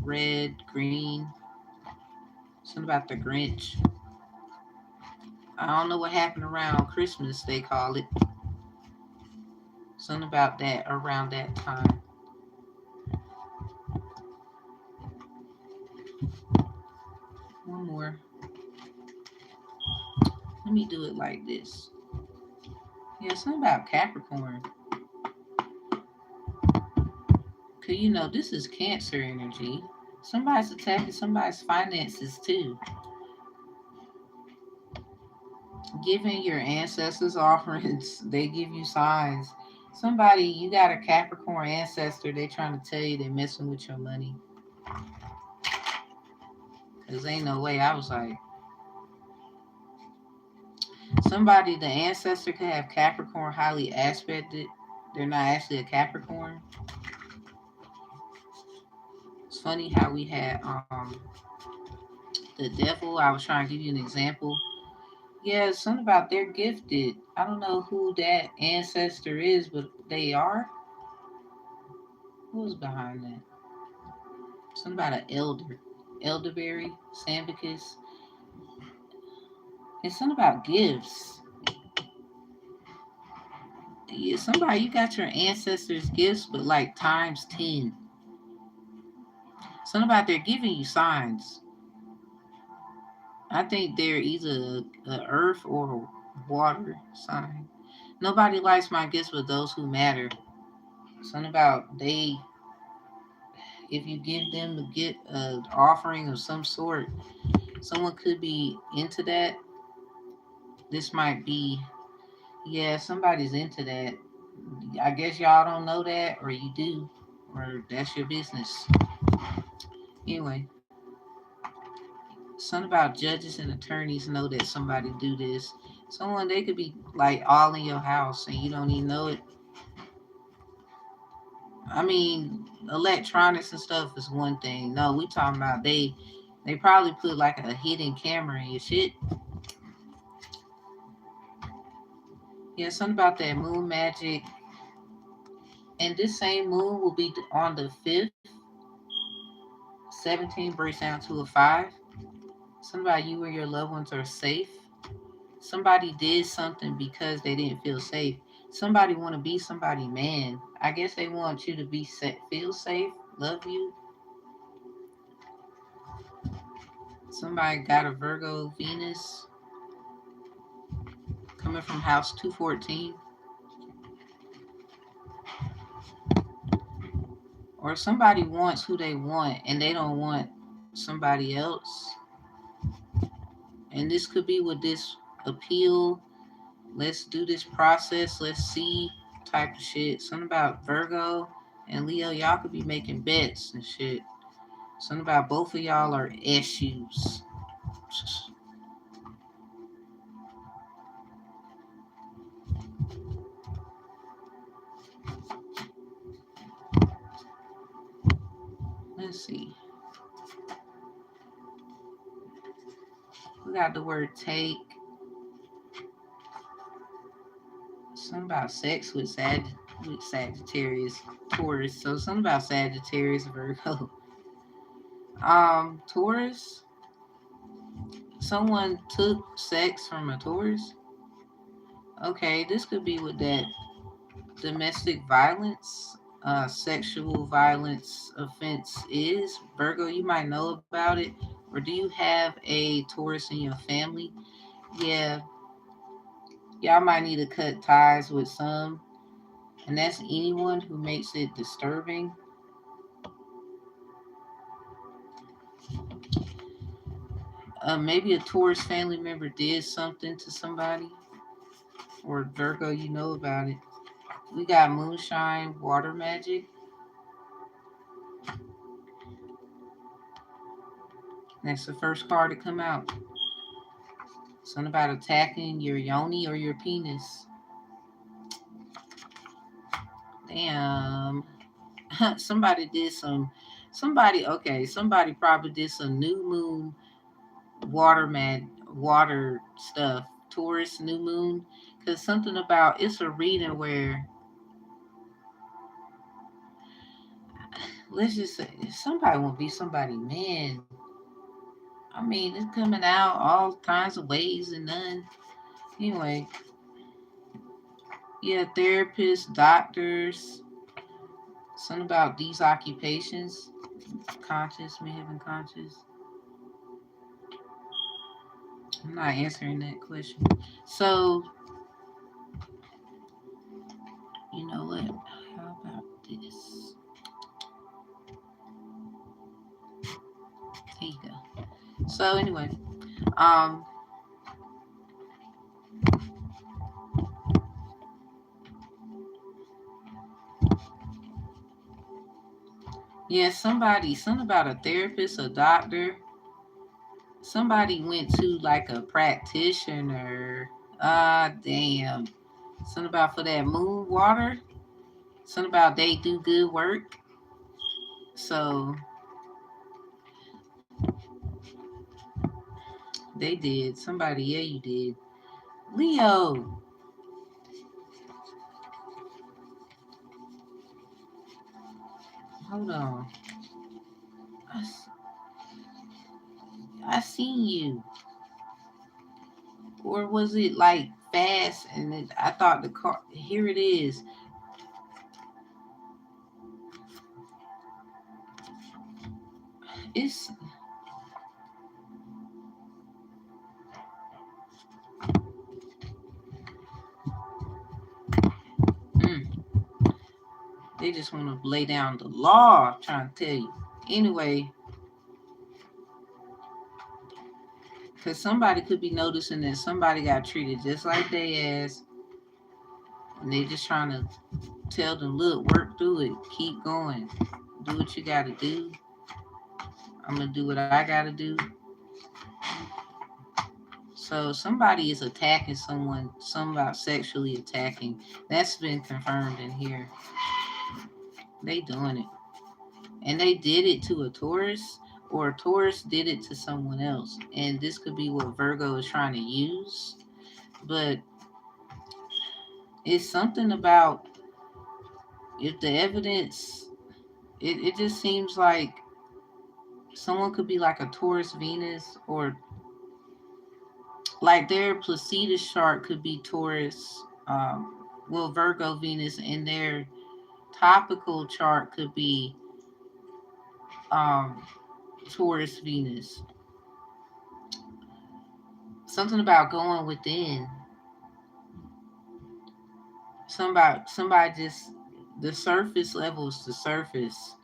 Red, green. Something about the Grinch. I don't know what happened around Christmas, they call it. Something about that around that time. One more. Let me do it like this. Yeah, something about Capricorn. Because, this is Cancer energy. Somebody's attacking somebody's finances, too. Giving your ancestors offerings, they give you signs. Somebody, you got a Capricorn ancestor, they trying to tell you they're messing with your money. Because ain't no way. I was like, somebody, the ancestor could have Capricorn highly aspected. They're not actually a Capricorn. It's funny how we had the devil. I was trying to give you an example. Yeah, something about they're gifted. I don't know who that ancestor is, but they are. Who's behind that? Something about an elder. Elderberry, Sambicus. It's something about gifts. Yeah, somebody, you got your ancestors' gifts, but like times 10. Something about they're giving you signs. I think they're either a earth or a water sign. Nobody likes my gifts but those who matter. Something about if you give them to get an offering of some sort, someone could be into that. This might be, yeah, somebody's into that. I guess y'all don't know that, or you do, or that's your business. Anyway, something about judges and attorneys know that somebody do this. Someone, they could be like all in your house and you don't even know it. I mean, electronics and stuff is one thing. No, we talking about they probably put like a hidden camera in your shit. Yeah, something about that moon magic. And this same moon will be on the 5th. 17 breaks down to a 5. Something about you or your loved ones are safe. Somebody did something because they didn't feel safe. Somebody want to be somebody man. I guess they want you to be feel safe, love you. Somebody got a Virgo Venus coming from house 214. Or somebody wants who they want and they don't want somebody else. And this could be with this appeal. Let's do this process. Let's see type of shit. Something about Virgo and Leo. Y'all could be making bets and shit. Something about both of y'all are issues. Let's see. We got the word take. Something about sex with Sagittarius, Taurus. So something about Sagittarius, Virgo. Taurus. Someone took sex from a Taurus. Okay, this could be with that domestic violence, sexual violence offense is. Virgo, you might know about it. Or do you have a Taurus in your family? Yeah, y'all might need to cut ties with some. And that's anyone who makes it disturbing. Maybe a Taurus family member did something to somebody. Or Virgo, you know about it. We got moonshine, water magic. That's the first card to come out. Something about attacking your yoni or your penis. Damn. somebody did some. Somebody probably did some new moon water stuff. Taurus new moon. Because something about it's a reading where, let's just say, somebody won't be somebody, man. I mean, it's coming out all kinds of ways and none. Anyway, yeah, therapists, doctors, something about these occupations, conscious, may have been conscious. I'm not answering that question. So, you know what? How about this? There you go. So anyway, um, yeah, something about a therapist, a doctor. Somebody went to like a practitioner. Ah, damn. Something about for that moon water. Something about they do good work. So they did. Somebody, yeah, you did. Leo. Hold on. I, I seen you. Or was it like fast and I thought the car, here it is. It's mm, They just want to lay down the law, I'm trying to tell you. Anyway, because somebody could be noticing that somebody got treated just like they ass, and they just trying to tell them, look, work through it, keep going, do what you got to do. I'm going to do what I got to do. So somebody is attacking someone, some about sexually attacking. That's been confirmed in here. They doing it. And they did it to a Taurus, or a Taurus did it to someone else. And this could be what Virgo is trying to use. But it's something about, if the evidence, it just seems like someone could be like a Taurus Venus, or like their Placidus chart could be Taurus, Virgo Venus, and their topical chart could be um, Taurus Venus. Something about going within. Somebody just, the surface level is the surface.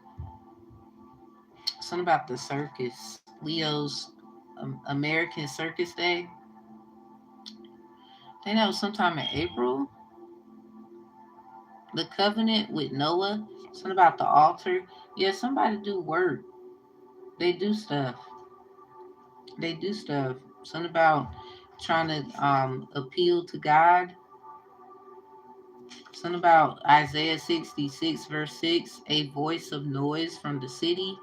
Something about the circus. Leo's American Circus Day. They know sometime in April. The covenant with Noah. Something about the altar. Yeah, somebody do work. They do stuff. They do stuff. Something about trying to appeal to God. Something about Isaiah 66, verse 6, a voice of noise from the city,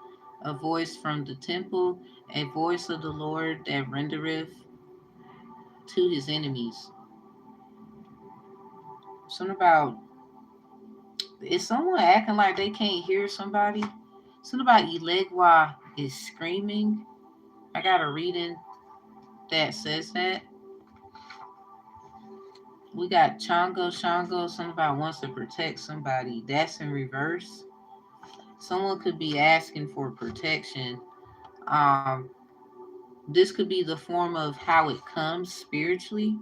a voice from the temple, a voice of the Lord that rendereth to his enemies. Something about, is someone acting like they can't hear somebody? Something about Elegwa is screaming. I got a reading that says that. We got Chongo Shango, something about wants to protect somebody. That's in reverse. Someone could be asking for protection. Um, this could be the form of how it comes spiritually,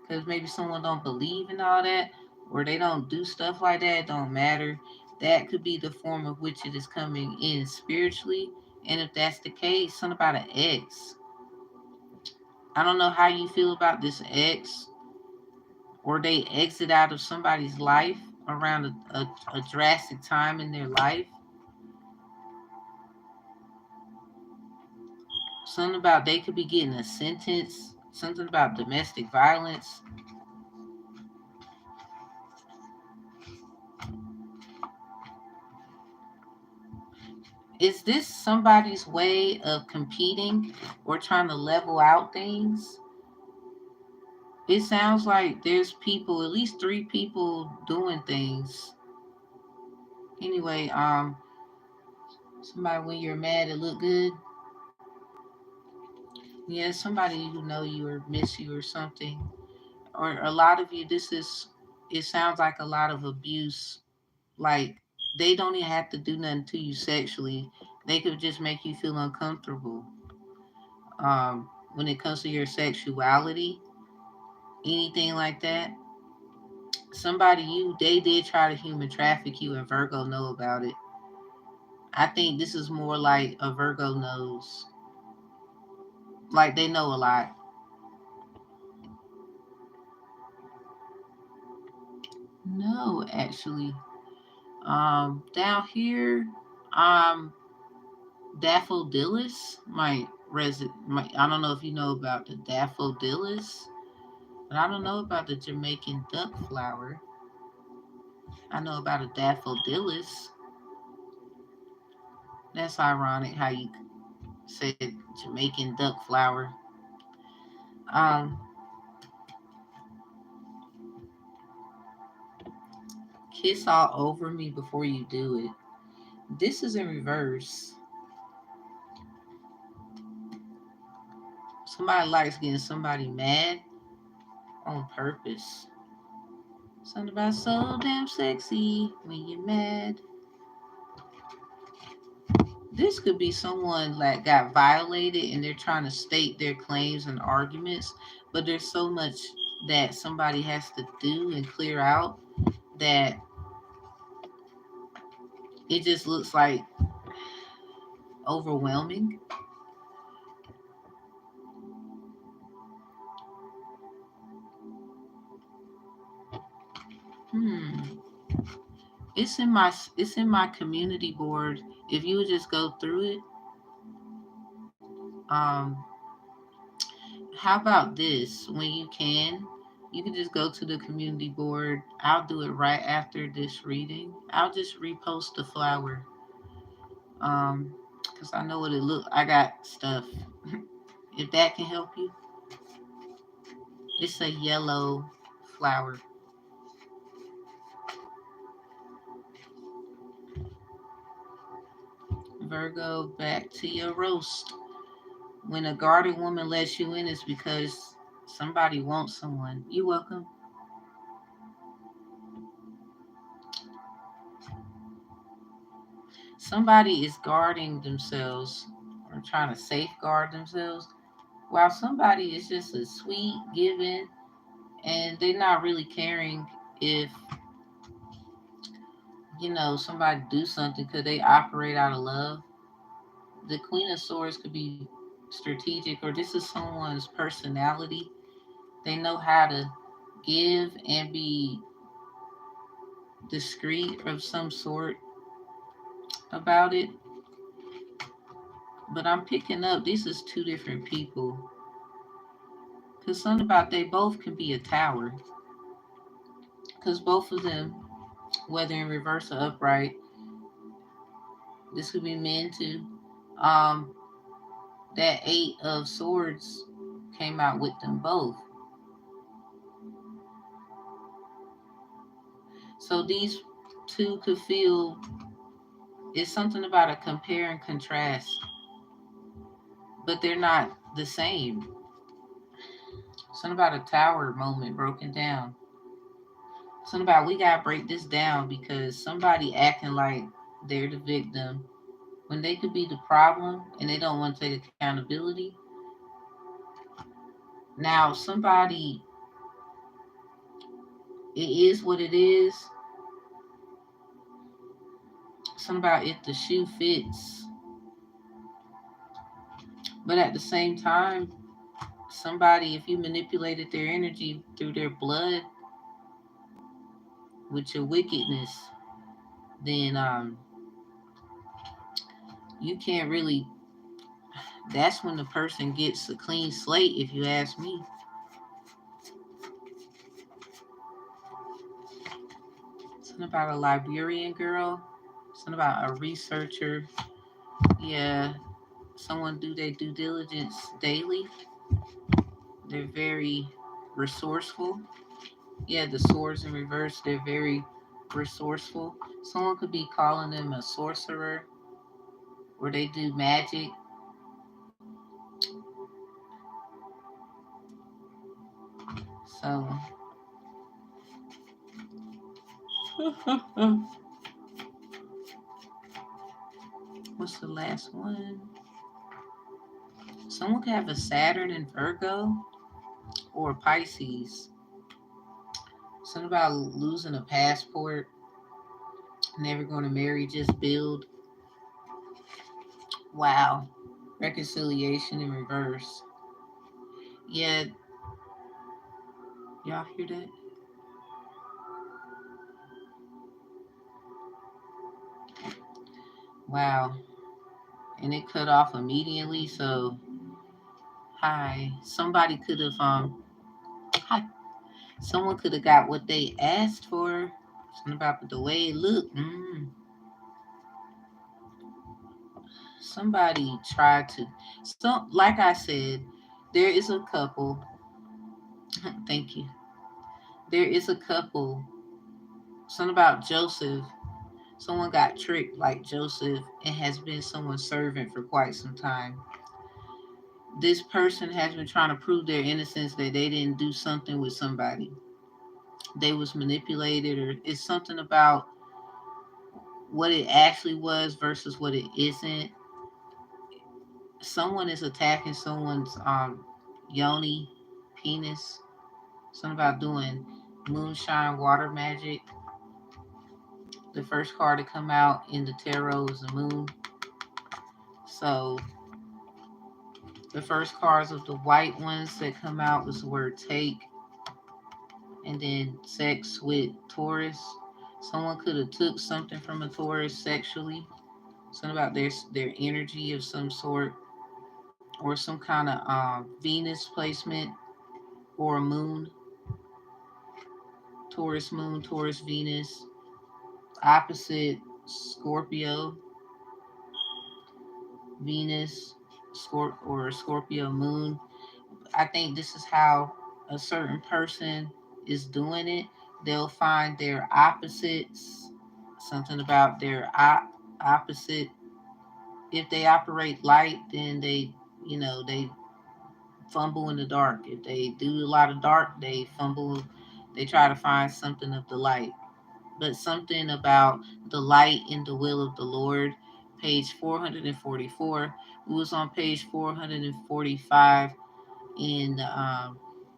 because maybe someone don't believe in all that, or they don't do stuff like that. It don't matter. That could be the form of which it is coming in spiritually. And if that's the case, something about an ex. I don't know how you feel about this ex, or they exit out of somebody's life around a drastic time in their life. Something about they could be getting a sentence. Something about domestic violence. Is this somebody's way of competing or trying to level out things? It sounds like there's people, at least 3 people doing things. Anyway, somebody when you're mad it look good. Yeah, somebody who know you or miss you or something. Or a lot of you, this is, it sounds like a lot of abuse. Like they don't even have to do nothing to you sexually. They could just make you feel uncomfortable. When it comes to your sexuality, anything like that. Somebody you they did try to human traffic you, and Virgo know about it. I think this is more like a Virgo knows. Like they know a lot. No, actually. Down here, um, Daffodilus might, I don't know if you know about the Daffodilus, but I don't know about the Jamaican duck flower. I know about a Daffodilus. That's ironic how you said Jamaican duck flower. Um, Kiss all over me before you do it. This is in reverse. Somebody likes getting somebody mad on purpose. Something about so damn sexy when you're mad. This could be someone that got violated and they're trying to state their claims and arguments, but there's so much that somebody has to do and clear out that It just looks like overwhelming. Hmm. It's in my community board. If you would just go through it, um, how about this? When you can just go to the community board. I'll do it right after this reading. I'll just repost the flower. Um, because I know what it look. I got stuff. If that can help you, it's a yellow flower. Virgo, back to your roast. When a guarded woman lets you in, it's because somebody wants someone. You welcome. Somebody is guarding themselves or trying to safeguard themselves, while somebody is just a sweet, giving, and they're not really caring if somebody do something because they operate out of love. The Queen of Swords could be strategic, or this is someone's personality. They know how to give and be discreet of some sort about it. But I'm picking up this is two different people. Because something about they both can be a tower. Because both of them, whether in reverse or upright, this could be men too. Um, that Eight of Swords came out with them both. So these two could feel it's something about a compare and contrast, but they're not the same. Something about a tower moment broken down. Something about we gotta break this down because somebody acting like they're the victim when they could be the problem and they don't want to take accountability. Now somebody, it is what it is. Something about if the shoe fits, but at the same time, somebody, if you manipulated their energy through their blood with your wickedness, then you can't really. That's when the person gets a clean slate. If you ask me, something about a Liberian girl, something about a researcher. Yeah, someone do their due diligence daily. They're very resourceful. Yeah, the swords in reverse. They're very resourceful. Someone could be calling them a sorcerer, or they do magic. So, what's the last one? Someone could have a Saturn in Virgo or Pisces. Something about losing a passport, never going to marry, just build. Wow. Reconciliation in reverse. Yeah, y'all hear that? Wow. And it cut off immediately. So, hi. Somebody could have, hi. Someone could have got what they asked for. Something about the way it looked. Somebody tried to. So, like I said, there is a couple. Thank you. There is a couple. Something about Joseph. Someone got tricked like Joseph and has been someone's servant for quite some time. This person has been trying to prove their innocence that they didn't do something with somebody. They was manipulated, or it's something about what it actually was versus what it isn't. Someone is attacking someone's yoni, penis. Something about doing moonshine water magic. The first card to come out in the tarot is the moon. So the first cards of the white ones that come out was the word take, and then sex with Taurus. Someone could have took something from a Taurus sexually, something about their energy of some sort, or some kind of Venus placement, or a moon, Taurus Venus, opposite Scorpio Venus, or Scorpio moon. I think this is how a certain person is doing it. They'll find their opposites, something about their opposite. If they operate light, then they fumble in the dark. If they do a lot of dark, they fumble. They try to find something of the light. But something about the light in the will of the Lord, page 444. We was on page 445 in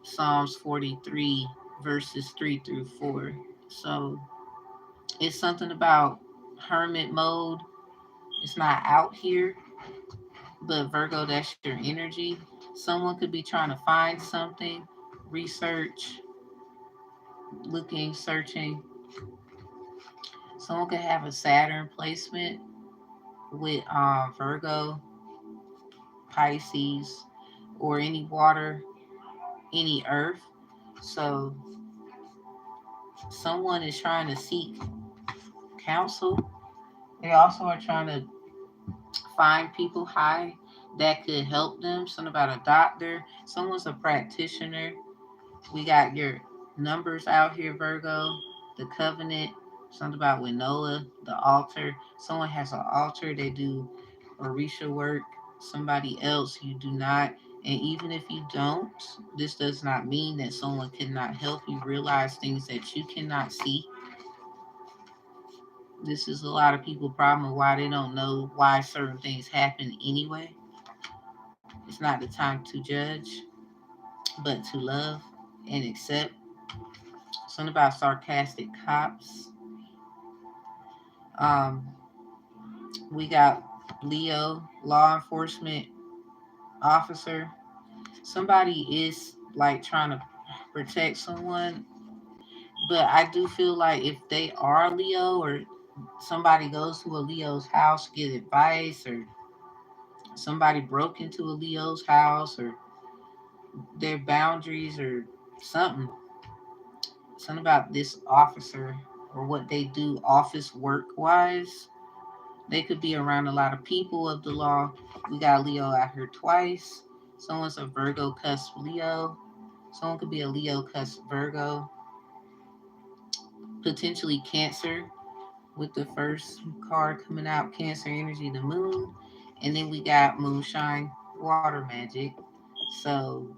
Psalms 43, verses 3 through 4. So it's something about hermit mode. It's not out here, but Virgo, that's your energy. Someone could be trying to find something, research, looking, searching. Someone could have a Saturn placement with Virgo, Pisces, or any water, any earth. So someone is trying to seek counsel. They also are trying to find people high that could help them. Something about a doctor. Someone's a practitioner. We got your numbers out here, Virgo. The covenant. Something about with Noah, the altar. Someone has an altar. They do Orisha work. Somebody else, you do not. And even if you don't, this does not mean that someone cannot help you realize things that you cannot see. This is a lot of people' problem of why they don't know why certain things happen anyway. It's not the time to judge, but to love and accept. Something about sarcastic cops. Um, we got Leo, law enforcement officer. Somebody is like trying to protect someone, but I do feel like if they are Leo, or somebody goes to a Leo's house to get advice, or somebody broke into a Leo's house, or their boundaries, or something. Something about this officer or what they do office work wise. They could be around a lot of people of the law. We got Leo out here twice. Someone's a Virgo cusp Leo. Someone could be a Leo cusp Virgo. Potentially Cancer with the first card coming out, Cancer energy, the moon. And then we got moonshine, water magic. So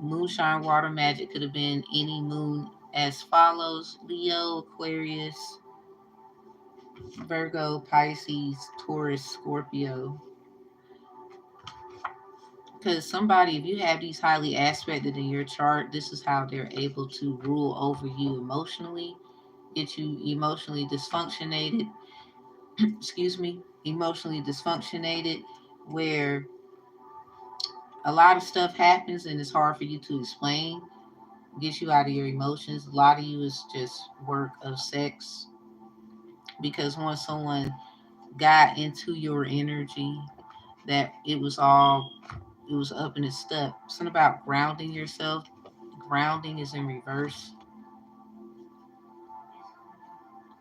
moonshine, water magic could have been any moon as follows: Leo, Aquarius, Virgo, Pisces, Taurus, Scorpio. Because somebody, if you have these highly aspected in your chart, this is how they're able to rule over you emotionally, get you emotionally dysfunctionated, excuse me, emotionally dysfunctionated, where a lot of stuff happens and it's hard for you to explain, gets you out of your emotions. A lot of you is just work of sex, because once someone got into your energy, that it was up and it's stuck. Something about grounding yourself. Grounding is in reverse.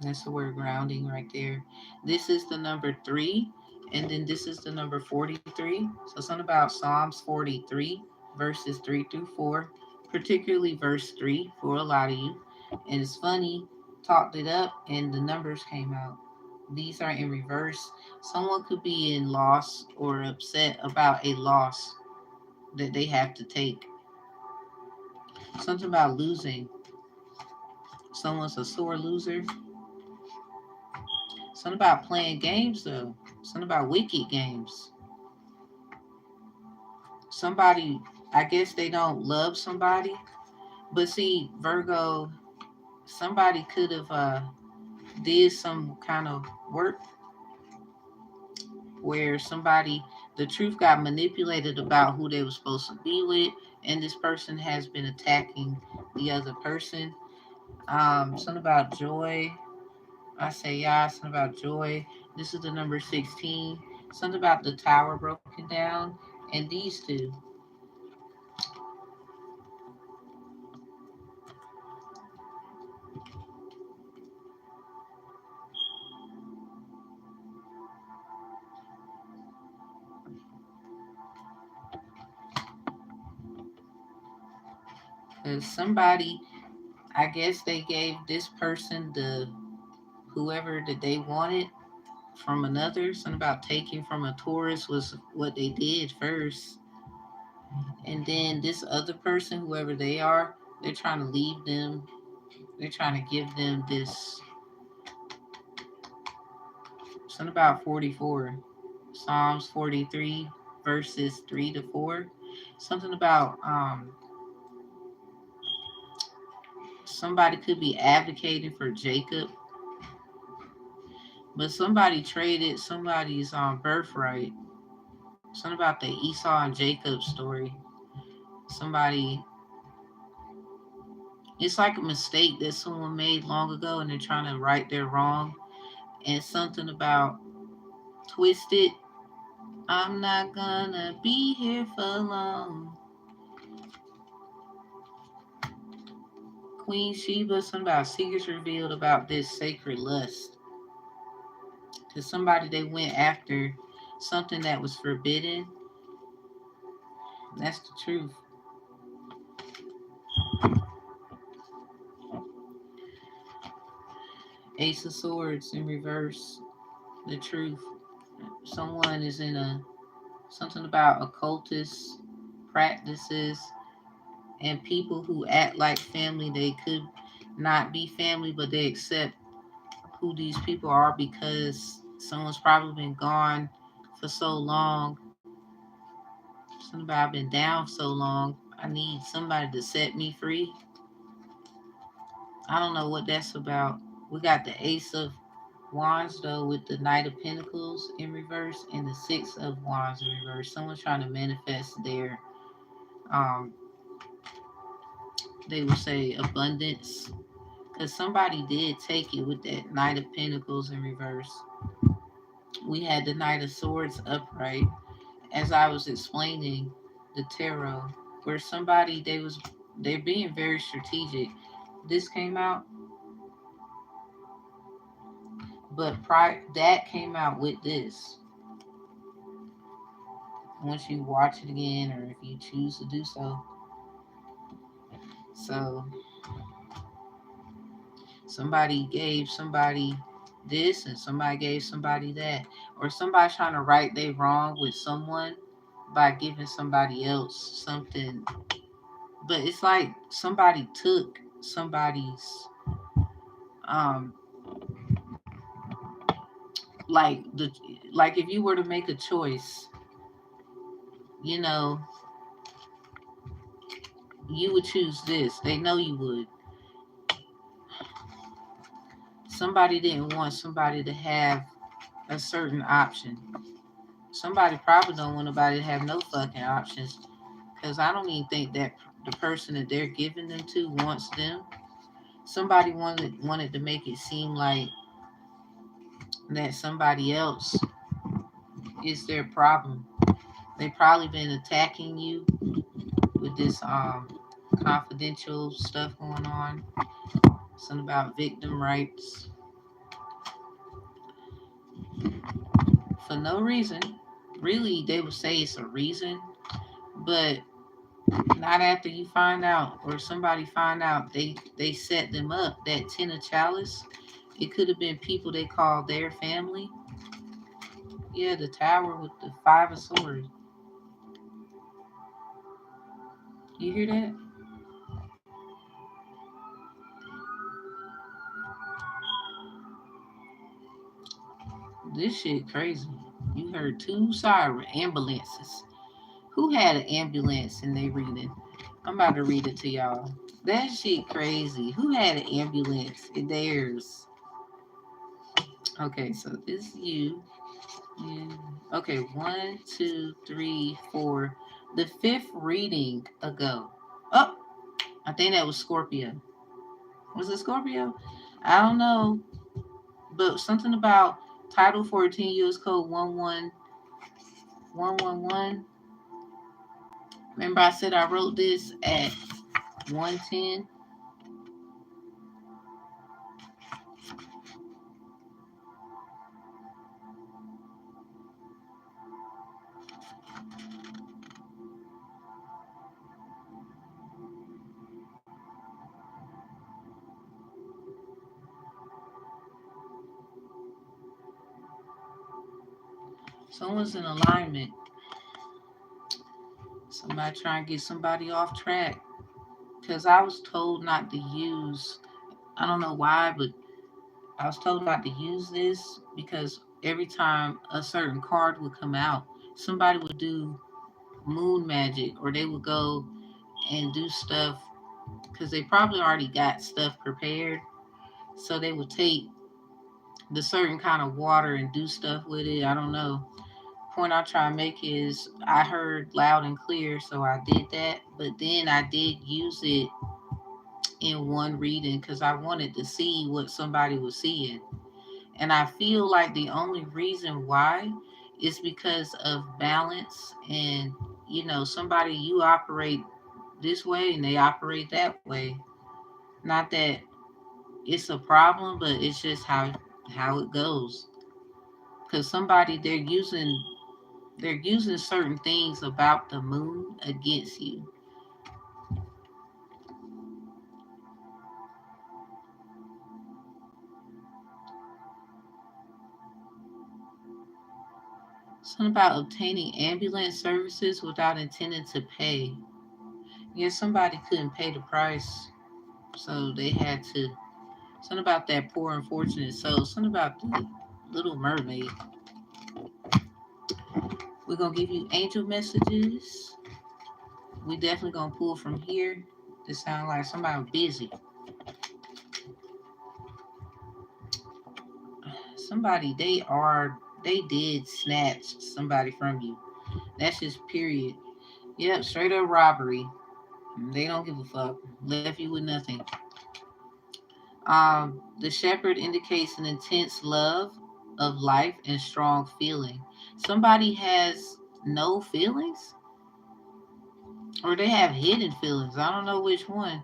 That's the word grounding right there. This is the number 3, and then this is the number 43. So something about Psalms 43, verses 3 through 4, particularly verse 3 for a lot of you. And it's funny, talked it up, and the numbers came out. These are in reverse. Someone could be in loss or upset about a loss that they have to take. Something about losing. Someone's a sore loser. Something about playing games, though. Something about wicked games. Somebody, I guess they don't love somebody. But see, Virgo, somebody could have did some kind of work where somebody, the truth got manipulated about who they were supposed to be with, and this person has been attacking the other person. Something about joy. I say yeah, something about joy. This is the number 16. Something about the tower broken down. And these two. Because somebody, I guess they gave this person the whoever that they wanted from another. Something about taking from a tourist was what they did first. And then this other person, whoever they are, they're trying to leave them. They're trying to give them this. Something about 44. Psalms 43, verses 3 to 4. Something about somebody could be advocating for Jacob, but somebody traded somebody's birthright. Something about the Esau and Jacob story. Somebody, it's like a mistake that someone made long ago and they're trying to right their wrong. And something about twisted. I'm not gonna be here for long. Queen Sheba, something about secrets revealed about this sacred lust. To somebody they went after something that was forbidden. That's the truth. Ace of Swords in reverse. The truth. Someone is in a something about occultist practices and people who act like family. They could not be family, but they accept who these people are because someone's probably been gone for so long. Something about I've been down so long. I need somebody to set me free. I don't know what that's about. We got the Ace of Wands though with the Knight of Pentacles in reverse and the Six of Wands in reverse. Someone's trying to manifest their um they would say abundance. Because somebody did take it with that Knight of Pentacles in reverse. We had the Knight of Swords upright. As I was explaining the tarot, where somebody they're being very strategic. This came out, but that came out with this. Once you watch it again, or if you choose to do so, so somebody gave somebody this, and somebody gave somebody that, or somebody trying to right their wrong with someone by giving somebody else something. But it's like somebody took somebody's um like the like if you were to make a choice, you know, you would choose this. They know you would. Somebody didn't want somebody to have a certain option. Somebody probably don't want nobody to have no fucking options because I don't even think that the person that they're giving them to wants them. Somebody wanted to make it seem like that somebody else is their problem. They probably been attacking you with this confidential stuff going on. Something about victim rights for no reason. Really, they would say it's a reason, but not after you find out or somebody find out they set them up. That 10 of chalice, it could have been people they called their family. Yeah, the tower with the 5 of swords. You hear that? This shit crazy. You heard 2 siren ambulances. Who had an ambulance in their reading? I'm about to read it to y'all. That shit crazy. Who had an ambulance in theirs? Okay, so this is you. Yeah. Okay, 1, 2, 3, 4. The fifth reading ago. Oh, I think that was Scorpio. Was it Scorpio? I don't know, but something about Title 14 U.S. Code 11111. Remember, I said I wrote this at 110. Someone's in alignment. Somebody trying to get somebody off track. Because I was told not to use, I don't know why, but I was told not to use this because every time a certain card would come out, somebody would do moon magic or they would go and do stuff because they probably already got stuff prepared. So they would take the certain kind of water and do stuff with it. I don't know. Point I try to make is I heard loud and clear, so I did that. But then I did use it in one reading because I wanted to see what somebody was seeing. And I feel like the only reason why is because of balance and, somebody you operate this way and they operate that way. Not that it's a problem, but it's just how it goes. Because somebody they're using certain things about the moon against you. Something about obtaining ambulance services without intending to pay. Yeah, somebody couldn't pay the price, so they had to. Something about that poor unfortunate soul. Something about the Little Mermaid. We're gonna give you angel messages. We definitely gonna pull from here. This sound like somebody busy. Somebody they did snatch somebody from you. That's just period. Yep, straight up robbery. They don't give a fuck. Left you with nothing. The shepherd indicates an intense love of life and strong feeling. Somebody has no feelings, or they have hidden feelings. I don't know which one.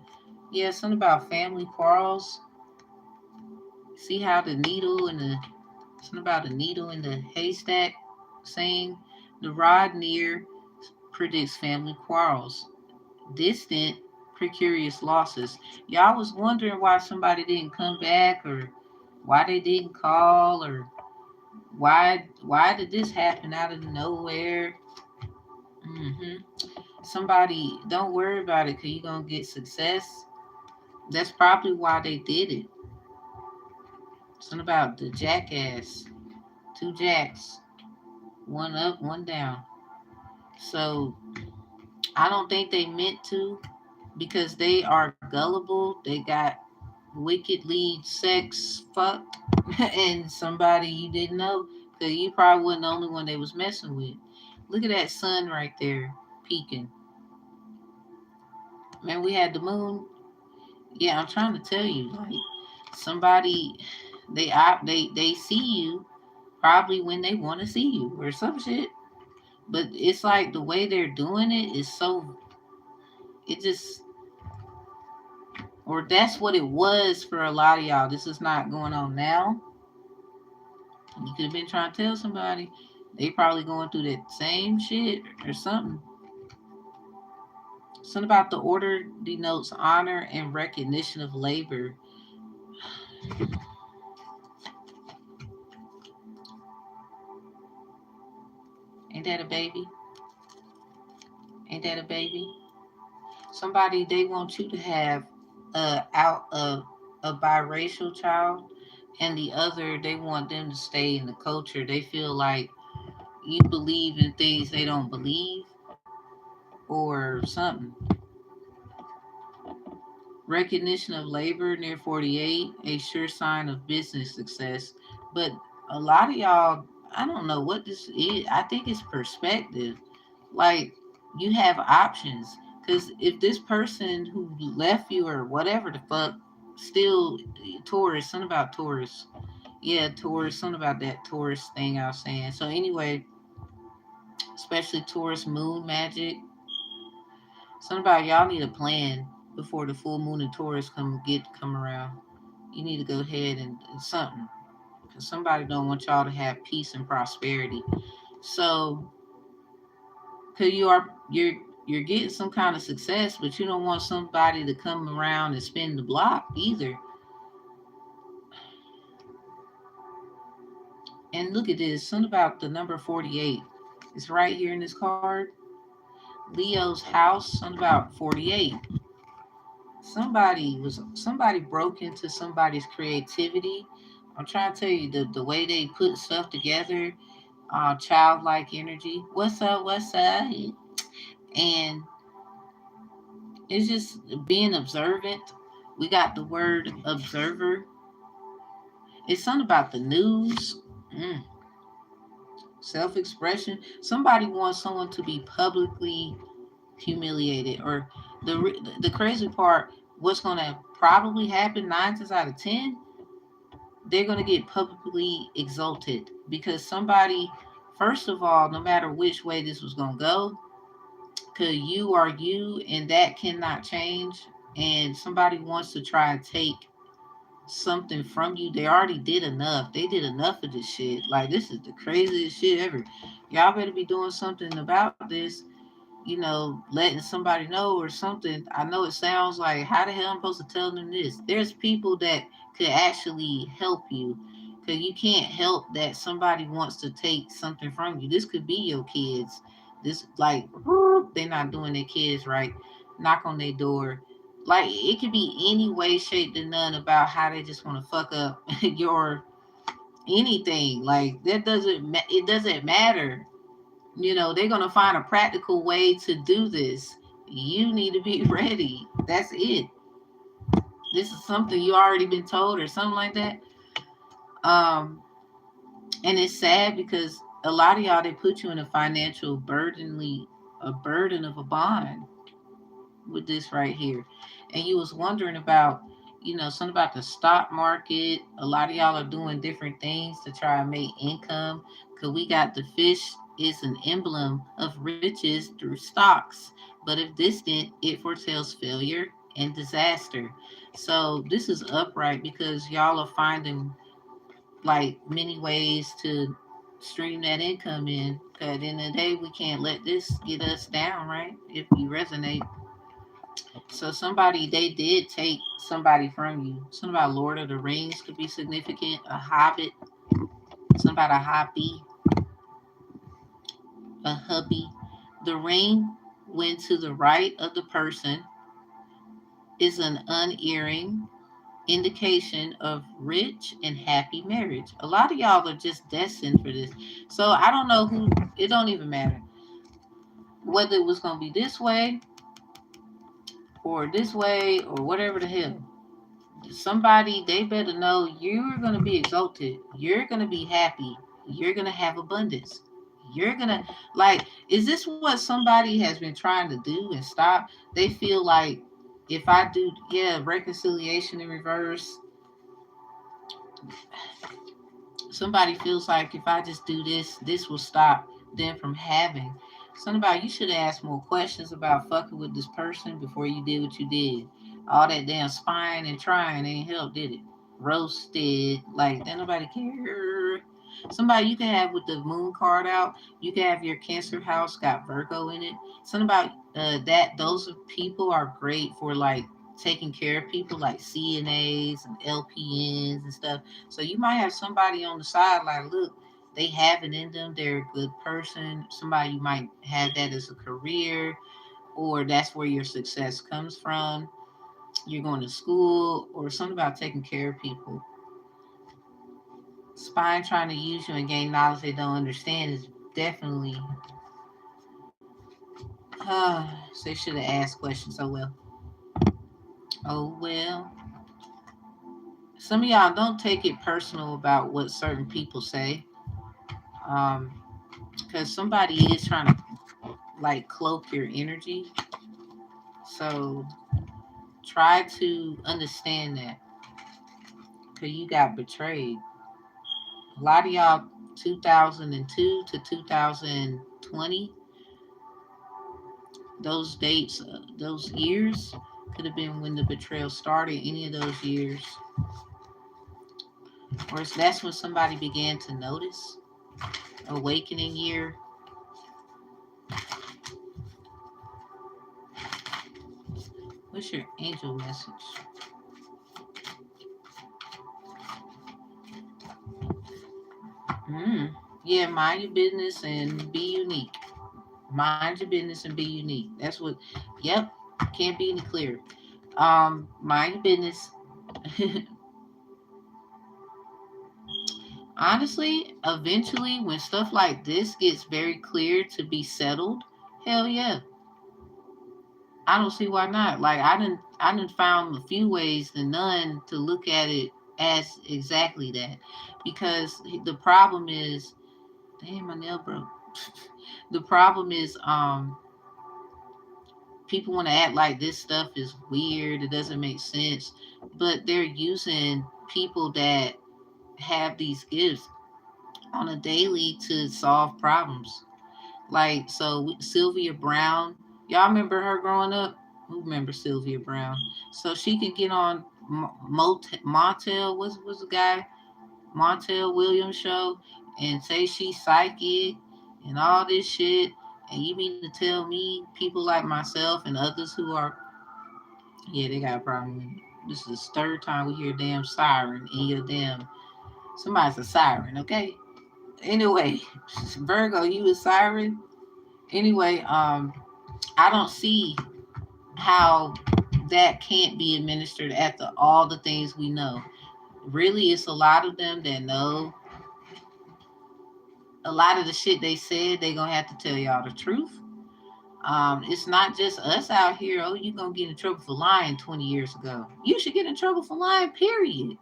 Yeah, something about family quarrels. See how the needle and the something about the needle in the haystack saying the rod near predicts family quarrels. Distant, precarious losses. Y'all was wondering why somebody didn't come back or why they didn't call or why did this happen out of nowhere. hmm Somebody don't worry about it because you're gonna get success. That's probably why they did it. Something about the jackass. Two jacks, one up, one down. So I don't think they meant to because they are gullible. They got wickedly sex fucked and somebody you didn't know because you probably wasn't the only one they was messing with. Look at that sun right there peeking. Man, we had the moon. Yeah, I'm trying to tell you, like somebody they see you probably when they want to see you or some shit. But it's like the way they're doing it is so it just or that's what it was for a lot of y'all. This is not going on now. You could have been trying to tell somebody. They probably going through that same shit or something. Something about the order denotes honor and recognition of labor. Ain't that a baby? Ain't that a baby? Somebody they want you to have out a biracial child, and the other they want them to stay in the culture. They feel like you believe in things they don't believe or something. Recognition of labor near 48, a sure sign of business success. But a lot of y'all, I don't know what this is. I think it's perspective. Like, you have options. Because if this person who left you or whatever the fuck, still Taurus, something about Taurus. Yeah, Taurus, something about that Taurus thing I was saying. So anyway, especially Taurus moon magic. Something about y'all need a plan before the full moon and Taurus come around. You need to go ahead and something, because somebody don't want y'all to have peace and prosperity. So, cause you're getting some kind of success, but you don't want somebody to come around and spin the block either. And look at this. Something about the number 48. It's right here in this card. Leo's house. Something about 48. Somebody broke into somebody's creativity. I'm trying to tell you the way they put stuff together, childlike energy. What's up? What's up? And it's just being observant. We got the word observer. It's something about the news. Mm. Self-expression. Somebody wants someone to be publicly humiliated, or the crazy part. What's gonna probably happen 9 times out of 10? They're gonna get publicly exalted because somebody. First of all, no matter which way this was gonna go, because you are you, and that cannot change. And somebody wants to try and take something from you. They already did enough. They did enough of this shit. Like, this is the craziest shit ever. Y'all better be doing something about this. Letting somebody know or something. I know it sounds like, how the hell I'm supposed to tell them this? There's people that could actually help you, because you can't help that somebody wants to take something from you. This could be your kids. This, like, they're not doing their kids right. Knock on their door. Like, it could be any way, shape, or none about how they just want to fuck up your anything. Like, it doesn't matter. They're going to find a practical way to do this. You need to be ready. That's it. This is something you already been told or something like that. And it's sad because a lot of y'all, they put you in a financial a burden of a bond with this right here. And you was wondering about, something about the stock market. A lot of y'all are doing different things to try and make income, because we got the fish is an emblem of riches through stocks, but if distant, it foretells failure and disaster. So this is upright because y'all are finding, like, many ways to stream that income in. Because at the end of the day, we can't let this get us down, right? If you resonate. So somebody, they did take somebody from you. Something about Lord of the Rings could be significant. A hobbit. Something about a hobby. A hubby. The ring, when to the right of the person, is an unerring indication of rich and happy marriage. A lot of y'all are just destined for this. So I don't know who, it don't even matter whether it was going to be this way or this way or whatever the hell. Somebody, they better know you're going to be exalted. You're going to be happy. You're going to have abundance. You're going to, like, is this what somebody has been trying to do and stop? They feel like, if I do, yeah, reconciliation in reverse, somebody feels like if I just do this, this will stop them from having. Somebody, you should have asked more questions about fucking with this person before you did what you did. All that damn spying and trying ain't help, did it? Roasted, like, that nobody care. Somebody you can have with the moon card out, you can have your Cancer house got Virgo in it. Something about that. Those people are great for, like, taking care of people, like CNAs and LPNs and stuff. So you might have somebody on the side, like, look, they have it in them. They're a good person. Somebody you might have that as a career, or that's where your success comes from. You're going to school, or something about taking care of people. Spying, trying to use you and gain knowledge they don't understand is definitely. So they should have asked questions. Oh well. Oh well. Some of y'all don't take it personal about what certain people say, because somebody is trying to like cloak your energy. So try to understand that, because you got betrayed. A lot of y'all, 2002 to 2020, those dates, those years could have been when the betrayal started. Any of those years, or that's when somebody began to notice. Awakening year. What's your angel message? Mm. Yeah, mind your business and be unique. Mind your business and be unique. That's what. Yep. Can't be any clearer. Mind your business. Honestly, eventually, when stuff like this gets very clear to be settled, hell yeah, I don't see why not. Like I didn't found a few ways to none to look at it as exactly that, because the problem is, damn, my nail broke. The problem is, people want to act like this stuff is weird. It doesn't make sense, but they're using people that have these gifts on a daily to solve problems. Like, so Sylvia Brown, y'all remember her growing up? Who remembers Sylvia Brown? So she can get on Montel, was the guy? Montel Williams show and say she's psychic and all this shit. And you mean to tell me people like myself and others who are, yeah, they got a problem. This is the third time we hear damn siren in your damn, somebody's a siren, okay? Anyway, Virgo, you a siren? Anyway, I don't see how that can't be administered after all the things we know. Really, it's a lot of them that know a lot of the shit they said. They gonna have to tell y'all the truth. It's not just us out here. Oh, you gonna get in trouble for lying 20 years ago. You should get in trouble for lying, period.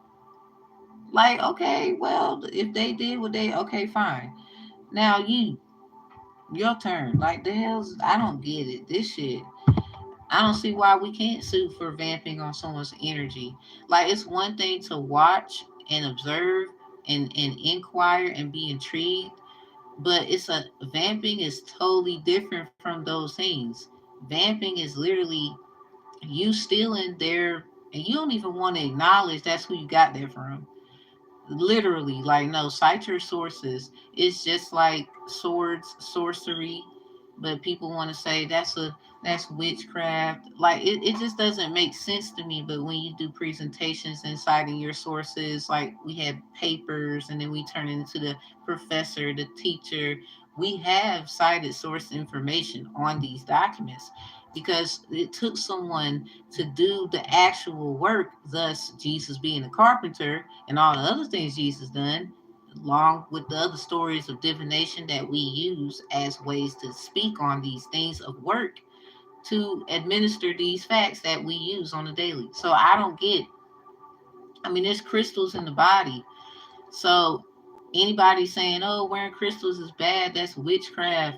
Like, okay, well, if they did what they, okay, fine. Now your turn. Like, the hell's, I don't get it. This shit. I don't see why we can't sue for vamping on someone's energy. Like, it's one thing to watch and observe and inquire and be intrigued, but it's a vamping is totally different from those things. Vamping is literally you stealing their, and you don't even want to acknowledge that's who you got there from. Literally, like, no, cite your sources. It's just like swords, sorcery, but people want to say that's witchcraft. Like, it just doesn't make sense to me. But when you do presentations and citing your sources, like we had papers and then we turn into the professor, the teacher, we have cited source information on these documents because it took someone to do the actual work, thus Jesus being a carpenter and all the other things Jesus done, along with the other stories of divination that we use as ways to speak on these things of work to administer these facts that we use on a daily. So I don't get, I mean, there's crystals in the body. So anybody saying, oh, wearing crystals is bad, that's witchcraft,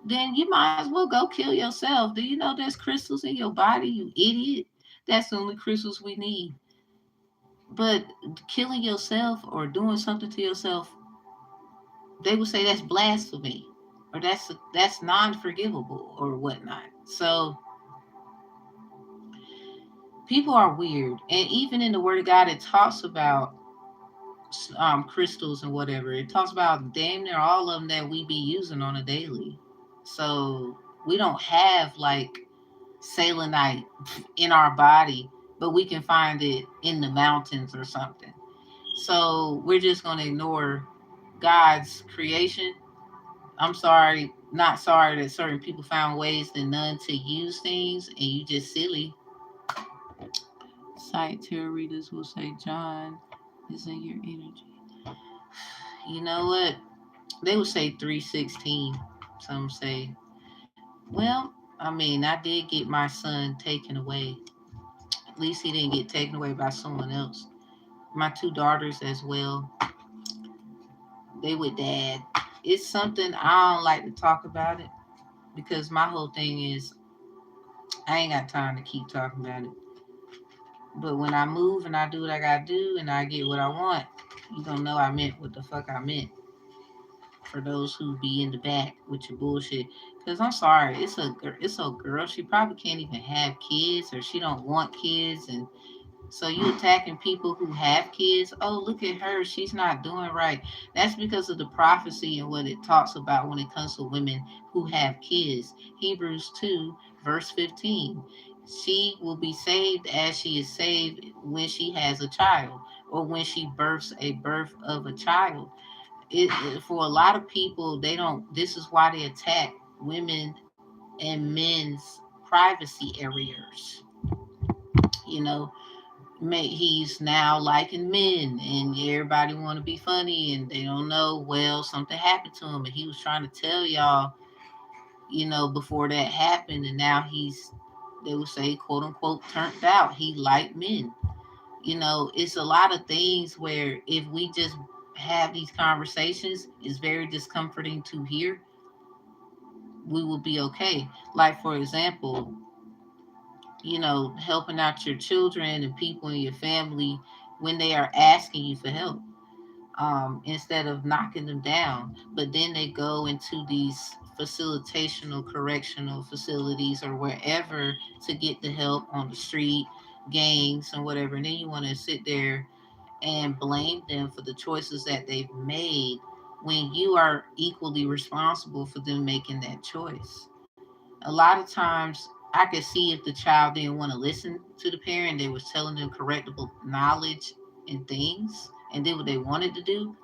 then you might as well go kill yourself. Do you know there's crystals in your body, you idiot? That's the only crystals we need. But killing yourself or doing something to yourself, they would say that's blasphemy or that's non-forgivable or whatnot. So people are weird, and even in the Word of God, it talks about crystals and whatever. It talks about damn near all of them that we be using on a daily. So we don't have like selenite in our body, but we can find it in the mountains or something. So we're just going to ignore God's creation. I'm sorry, not sorry that certain people found ways than none to use things, and you just silly. Sight tarot readers will say John is in your energy. You know what? They would say 316. Some say, well, I mean, I did get my son taken away. At least he didn't get taken away by someone else. My two daughters as well. They with dad. It's something I don't like to talk about it because my whole thing is I ain't got time to keep talking about it. But when I move and I do what I gotta do and I get what I want, you gonna know I meant what the fuck I meant. For those who be in the back with your bullshit, cause I'm sorry, it's a girl. She probably can't even have kids, or she don't want kids, and so you attacking people who have kids. Oh, look at her. She's not doing right. That's because of the prophecy and what it talks about when it comes to women who have kids. Hebrews 2, verse 15. She will be saved as she is saved when she has a child or when she births a birth of a child. For a lot of people, they don't, this is why they attack women and men's privacy areas. You know, he's now liking men and everybody want to be funny and they don't know, well, something happened to him and he was trying to tell y'all, before that happened, and now he's, they would say, quote unquote, turned out. He liked men. It's a lot of things where if we just have these conversations, it's very discomforting to hear, we will be okay. Like, for example, helping out your children and people in your family when they are asking you for help, instead of knocking them down. But then they go into these facilitational correctional facilities or wherever to get the help on the street, gangs, and whatever. And then you want to sit there and blame them for the choices that they've made when you are equally responsible for them making that choice. A lot of times I could see if the child didn't want to listen to the parent, they was telling them correctable knowledge and things and did what they wanted to do.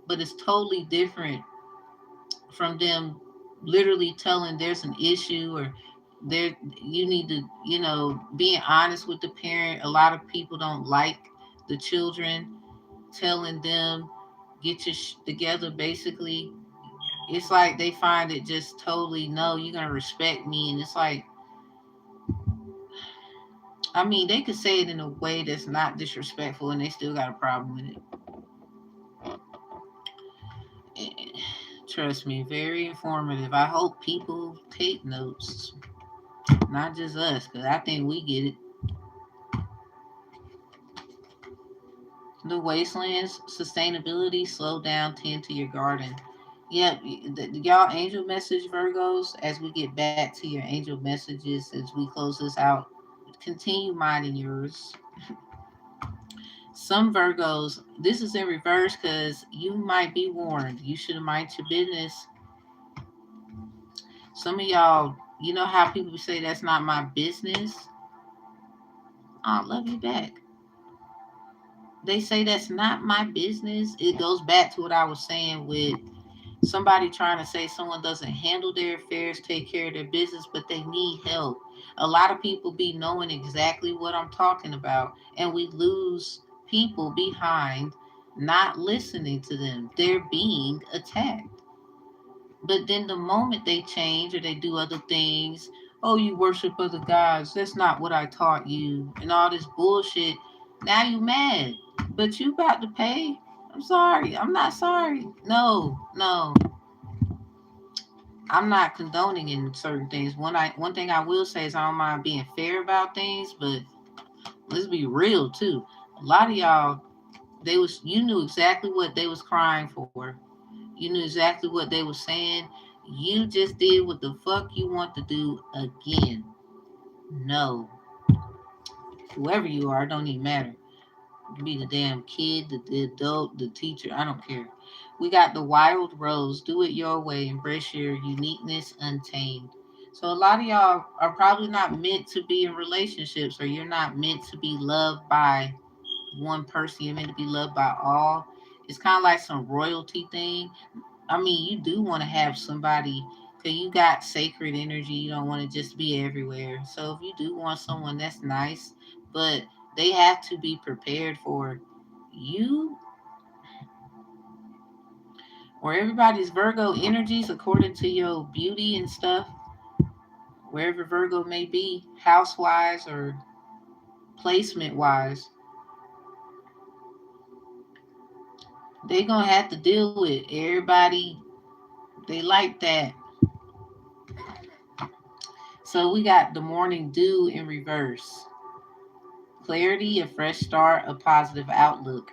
But it's totally different from them literally telling there's an issue, or there, you need to, being honest with the parent. A lot of people don't like the children telling them get your together, basically. It's like they find it just totally, no, you're gonna respect me. And it's like, I mean, they could say it in a way that's not disrespectful, and they still got a problem with it. Trust me, very informative. I hope people take notes, not just us, because I think we get it. The wastelands, sustainability, slow down, tend to your garden. Yeah, y'all angel message Virgos, as we get back to your angel messages, as we close this out, continue minding yours. Some Virgos, this is in reverse because you might be warned. You should mind your business. Some of y'all, you know how people say that's not my business? I love you back. They say that's not my business. It goes back to what I was saying with somebody trying to say someone doesn't handle their affairs, take care of their business, but they need help. A lot of people be knowing exactly what I'm talking about, and we lose people behind not listening to them. They're being attacked. But then the moment they change or they do other things, oh, you worship other gods, that's not what I taught you, and all this bullshit, now you mad. But you about to pay. I'm sorry. I'm not sorry. No, no. I'm not condoning in certain things. One thing I will say is I don't mind being fair about things, but let's be real too. A lot of y'all, they was, you knew exactly what they was crying for. You knew exactly what they was saying. You just did what the fuck you want to do again. No. Whoever you are, it don't even matter. Be the damn kid, the adult, the teacher, I don't care. We got the wild rose. Do it your way. Embrace your uniqueness untamed. So a lot of y'all are probably not meant to be in relationships, or you're not meant to be loved by one person. You're meant to be loved by all. It's kind of like some royalty thing. I mean, you do want to have somebody because you got sacred energy. You don't want to just be everywhere. So if you do want someone, that's nice, but they have to be prepared for you, or everybody's Virgo energies according to your beauty and stuff, wherever Virgo may be, house wise or placement wise. They gonna have to deal with everybody. They like that. So we got the morning dew in reverse. Clarity, a fresh start, a positive outlook.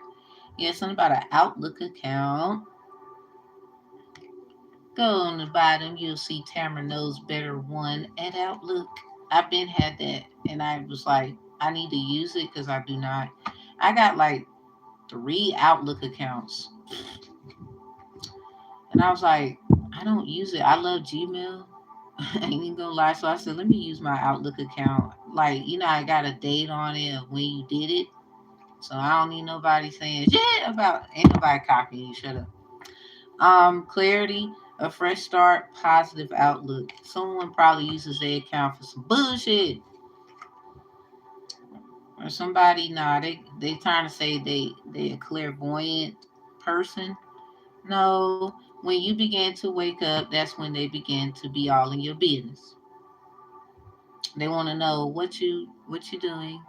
Yeah, something about an Outlook account. Go on the bottom, you'll see Tamara knows better one at Outlook. I've been had that, and I was like, I need to use it because I do not. I got like 3 Outlook accounts, and I was like, I don't use it. I love Gmail. I ain't even gonna lie. So I said, let me use my Outlook account. Like, I got a date on it of when you did it. So I don't need nobody saying shit about, ain't nobody copying you. Shut up. Clarity, a fresh start, positive outlook. Someone probably uses their account for some bullshit. Or somebody, nah, they trying to say they a clairvoyant person. No, when you begin to wake up, that's when they begin to be all in your business. They want to know what you doing.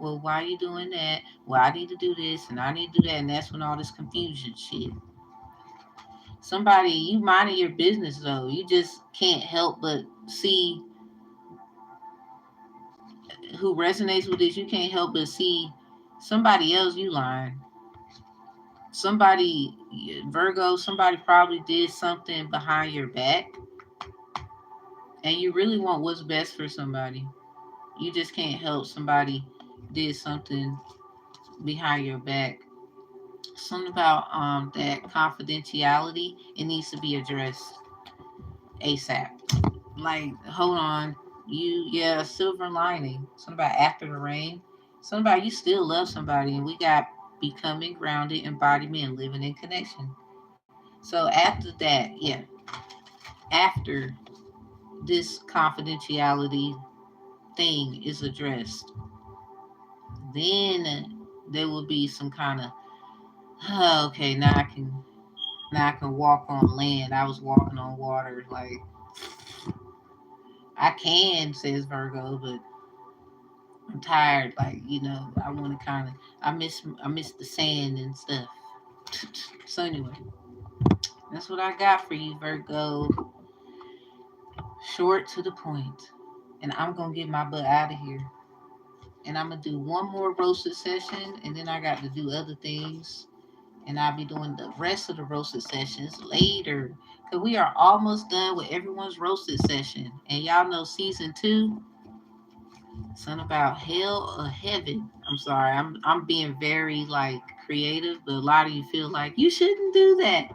Well, why are you doing that? Well, I need to do this and I need to do that, and that's when all this confusion shit. Somebody, you minding your business though. You just can't help but see who resonates with this. You can't help but see somebody else you lying. Somebody, Virgo, somebody probably did something behind your back, and you really want what's best for somebody. You just can't help somebody did something behind your back. Something about that confidentiality, it needs to be addressed ASAP. Like, hold on, yeah, silver lining. Something about after the rain. Something about you still love somebody, and we got becoming grounded, embodiment, and living in connection. So after that, yeah, after this confidentiality thing is addressed, then there will be some kind of, oh, okay, now I can walk on land. I was walking on water. Like, I can, says Virgo, but I'm tired. Like, I want to kind of. I miss the sand and stuff. So anyway, that's what I got for you, Virgo. Short to the point. And I'm gonna get my butt out of here. And I'm gonna do one more roasted session, and then I got to do other things. And I'll be doing the rest of the roasted sessions later. Cause we are almost done with everyone's roasted session. And y'all know season 2, something about hell or heaven. I'm sorry, I'm being very like creative, but a lot of you feel like you shouldn't do that,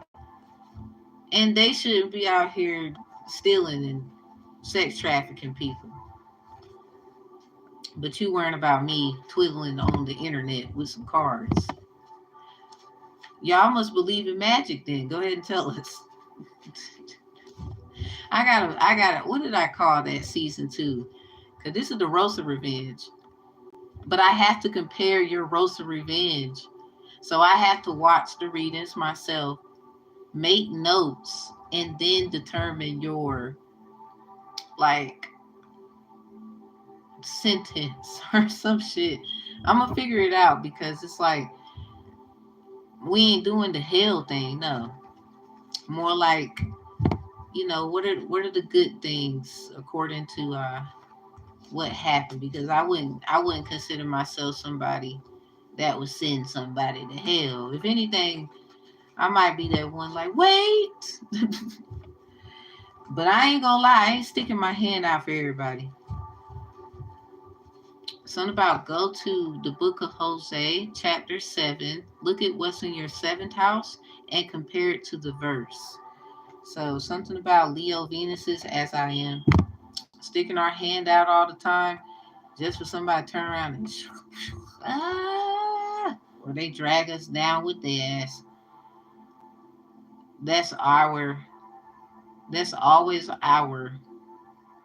and they shouldn't be out here stealing and sex trafficking people. But you worrying about me twiddling on the internet with some cards. Y'all must believe in magic. Then go ahead and tell us. I gotta. What did I call that season 2? Cause this is the roast of revenge. But I have to compare your roast of revenge. So I have to watch the readings myself, make notes, and then determine your like sentence or some shit. I'm gonna figure it out because it's like we ain't doing the hell thing. No, more like what are the good things according to what happened, because I wouldn't consider myself somebody that would send somebody to hell. If anything, I might be that one like, wait. But I ain't gonna lie, I ain't sticking my hand out for everybody. Something about go to the book of Hosea, chapter 7, look at what's in your seventh house and compare it to the verse. So something about Leo Venuses, as I am, sticking our hand out all the time just for somebody to turn around and or they drag us down with their ass. That's our that's always our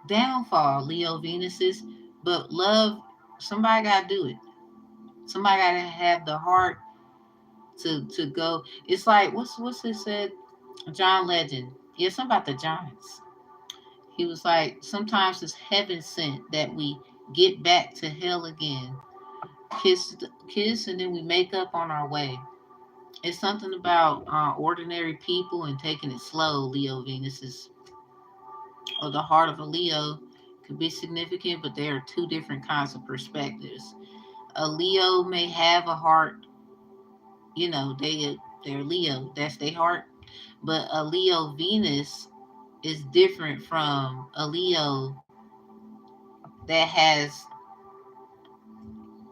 downfall, Leo Venuses. But love, somebody gotta do it. Somebody gotta have the heart to go. It's like what's it said? John Legend. Yeah, something about the giants. He was like, sometimes it's heaven sent that we get back to hell again. Kiss, kiss, and then we make up on our way. It's something about ordinary people and taking it slow. Leo Venus is, or the heart of a Leo could be significant, but there are two different kinds of perspectives. A Leo may have a heart, they're Leo, that's their heart, but a Leo Venus is different from a Leo that has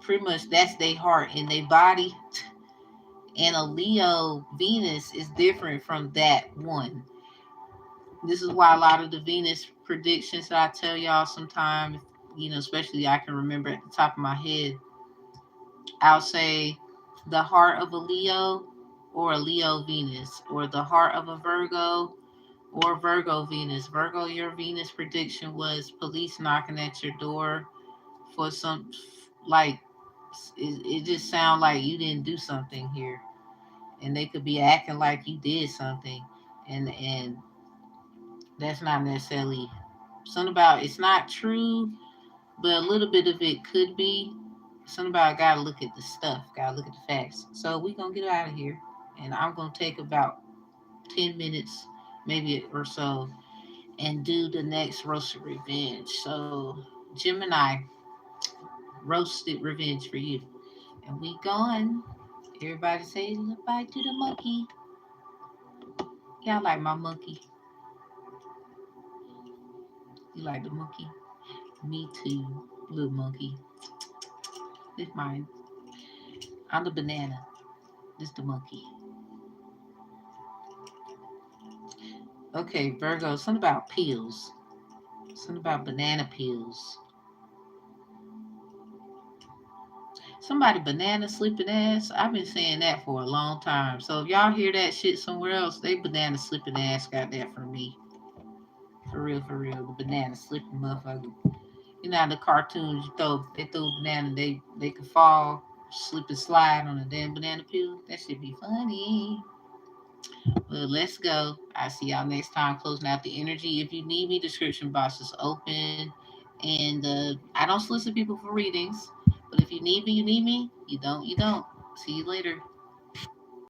pretty much that's their heart in their body, and a Leo Venus is different from that one. This is why a lot of the Venus predictions that I tell y'all sometimes, especially I can remember at the top of my head, I'll say the heart of a Leo or a Leo Venus, or the heart of a Virgo or Virgo Venus. Virgo, your Venus prediction was police knocking at your door for some, like, it just sounds like you didn't do something here, and they could be acting like you did something, and that's not necessarily something about it's not true, but a little bit of it could be. Something about gotta look at the stuff, gotta look at the facts. So we gonna get out of here, and I'm gonna take about 10 minutes, maybe or so, and do the next roasted revenge. So Gemini, roasted revenge for you, and we gone. Everybody say goodbye to the monkey. Y'all like my monkey? You like the monkey? Me too, little monkey. This mine. I'm the banana. This the monkey. Okay, Virgo. Something about peels. Something about banana peels. Somebody banana slipping ass. I've been saying that for a long time. So if y'all hear that shit somewhere else, they banana slipping ass got that from me. For real, for real. The banana slipping motherfucker. You know how the cartoons they throw a banana, they could fall, slip and slide on a damn banana peel. That should be funny. Well, let's go. I'll see y'all next time closing out the energy. If you need me, description box is open. And I don't solicit people for readings. But if you need me, you need me. You don't, you don't. See you later.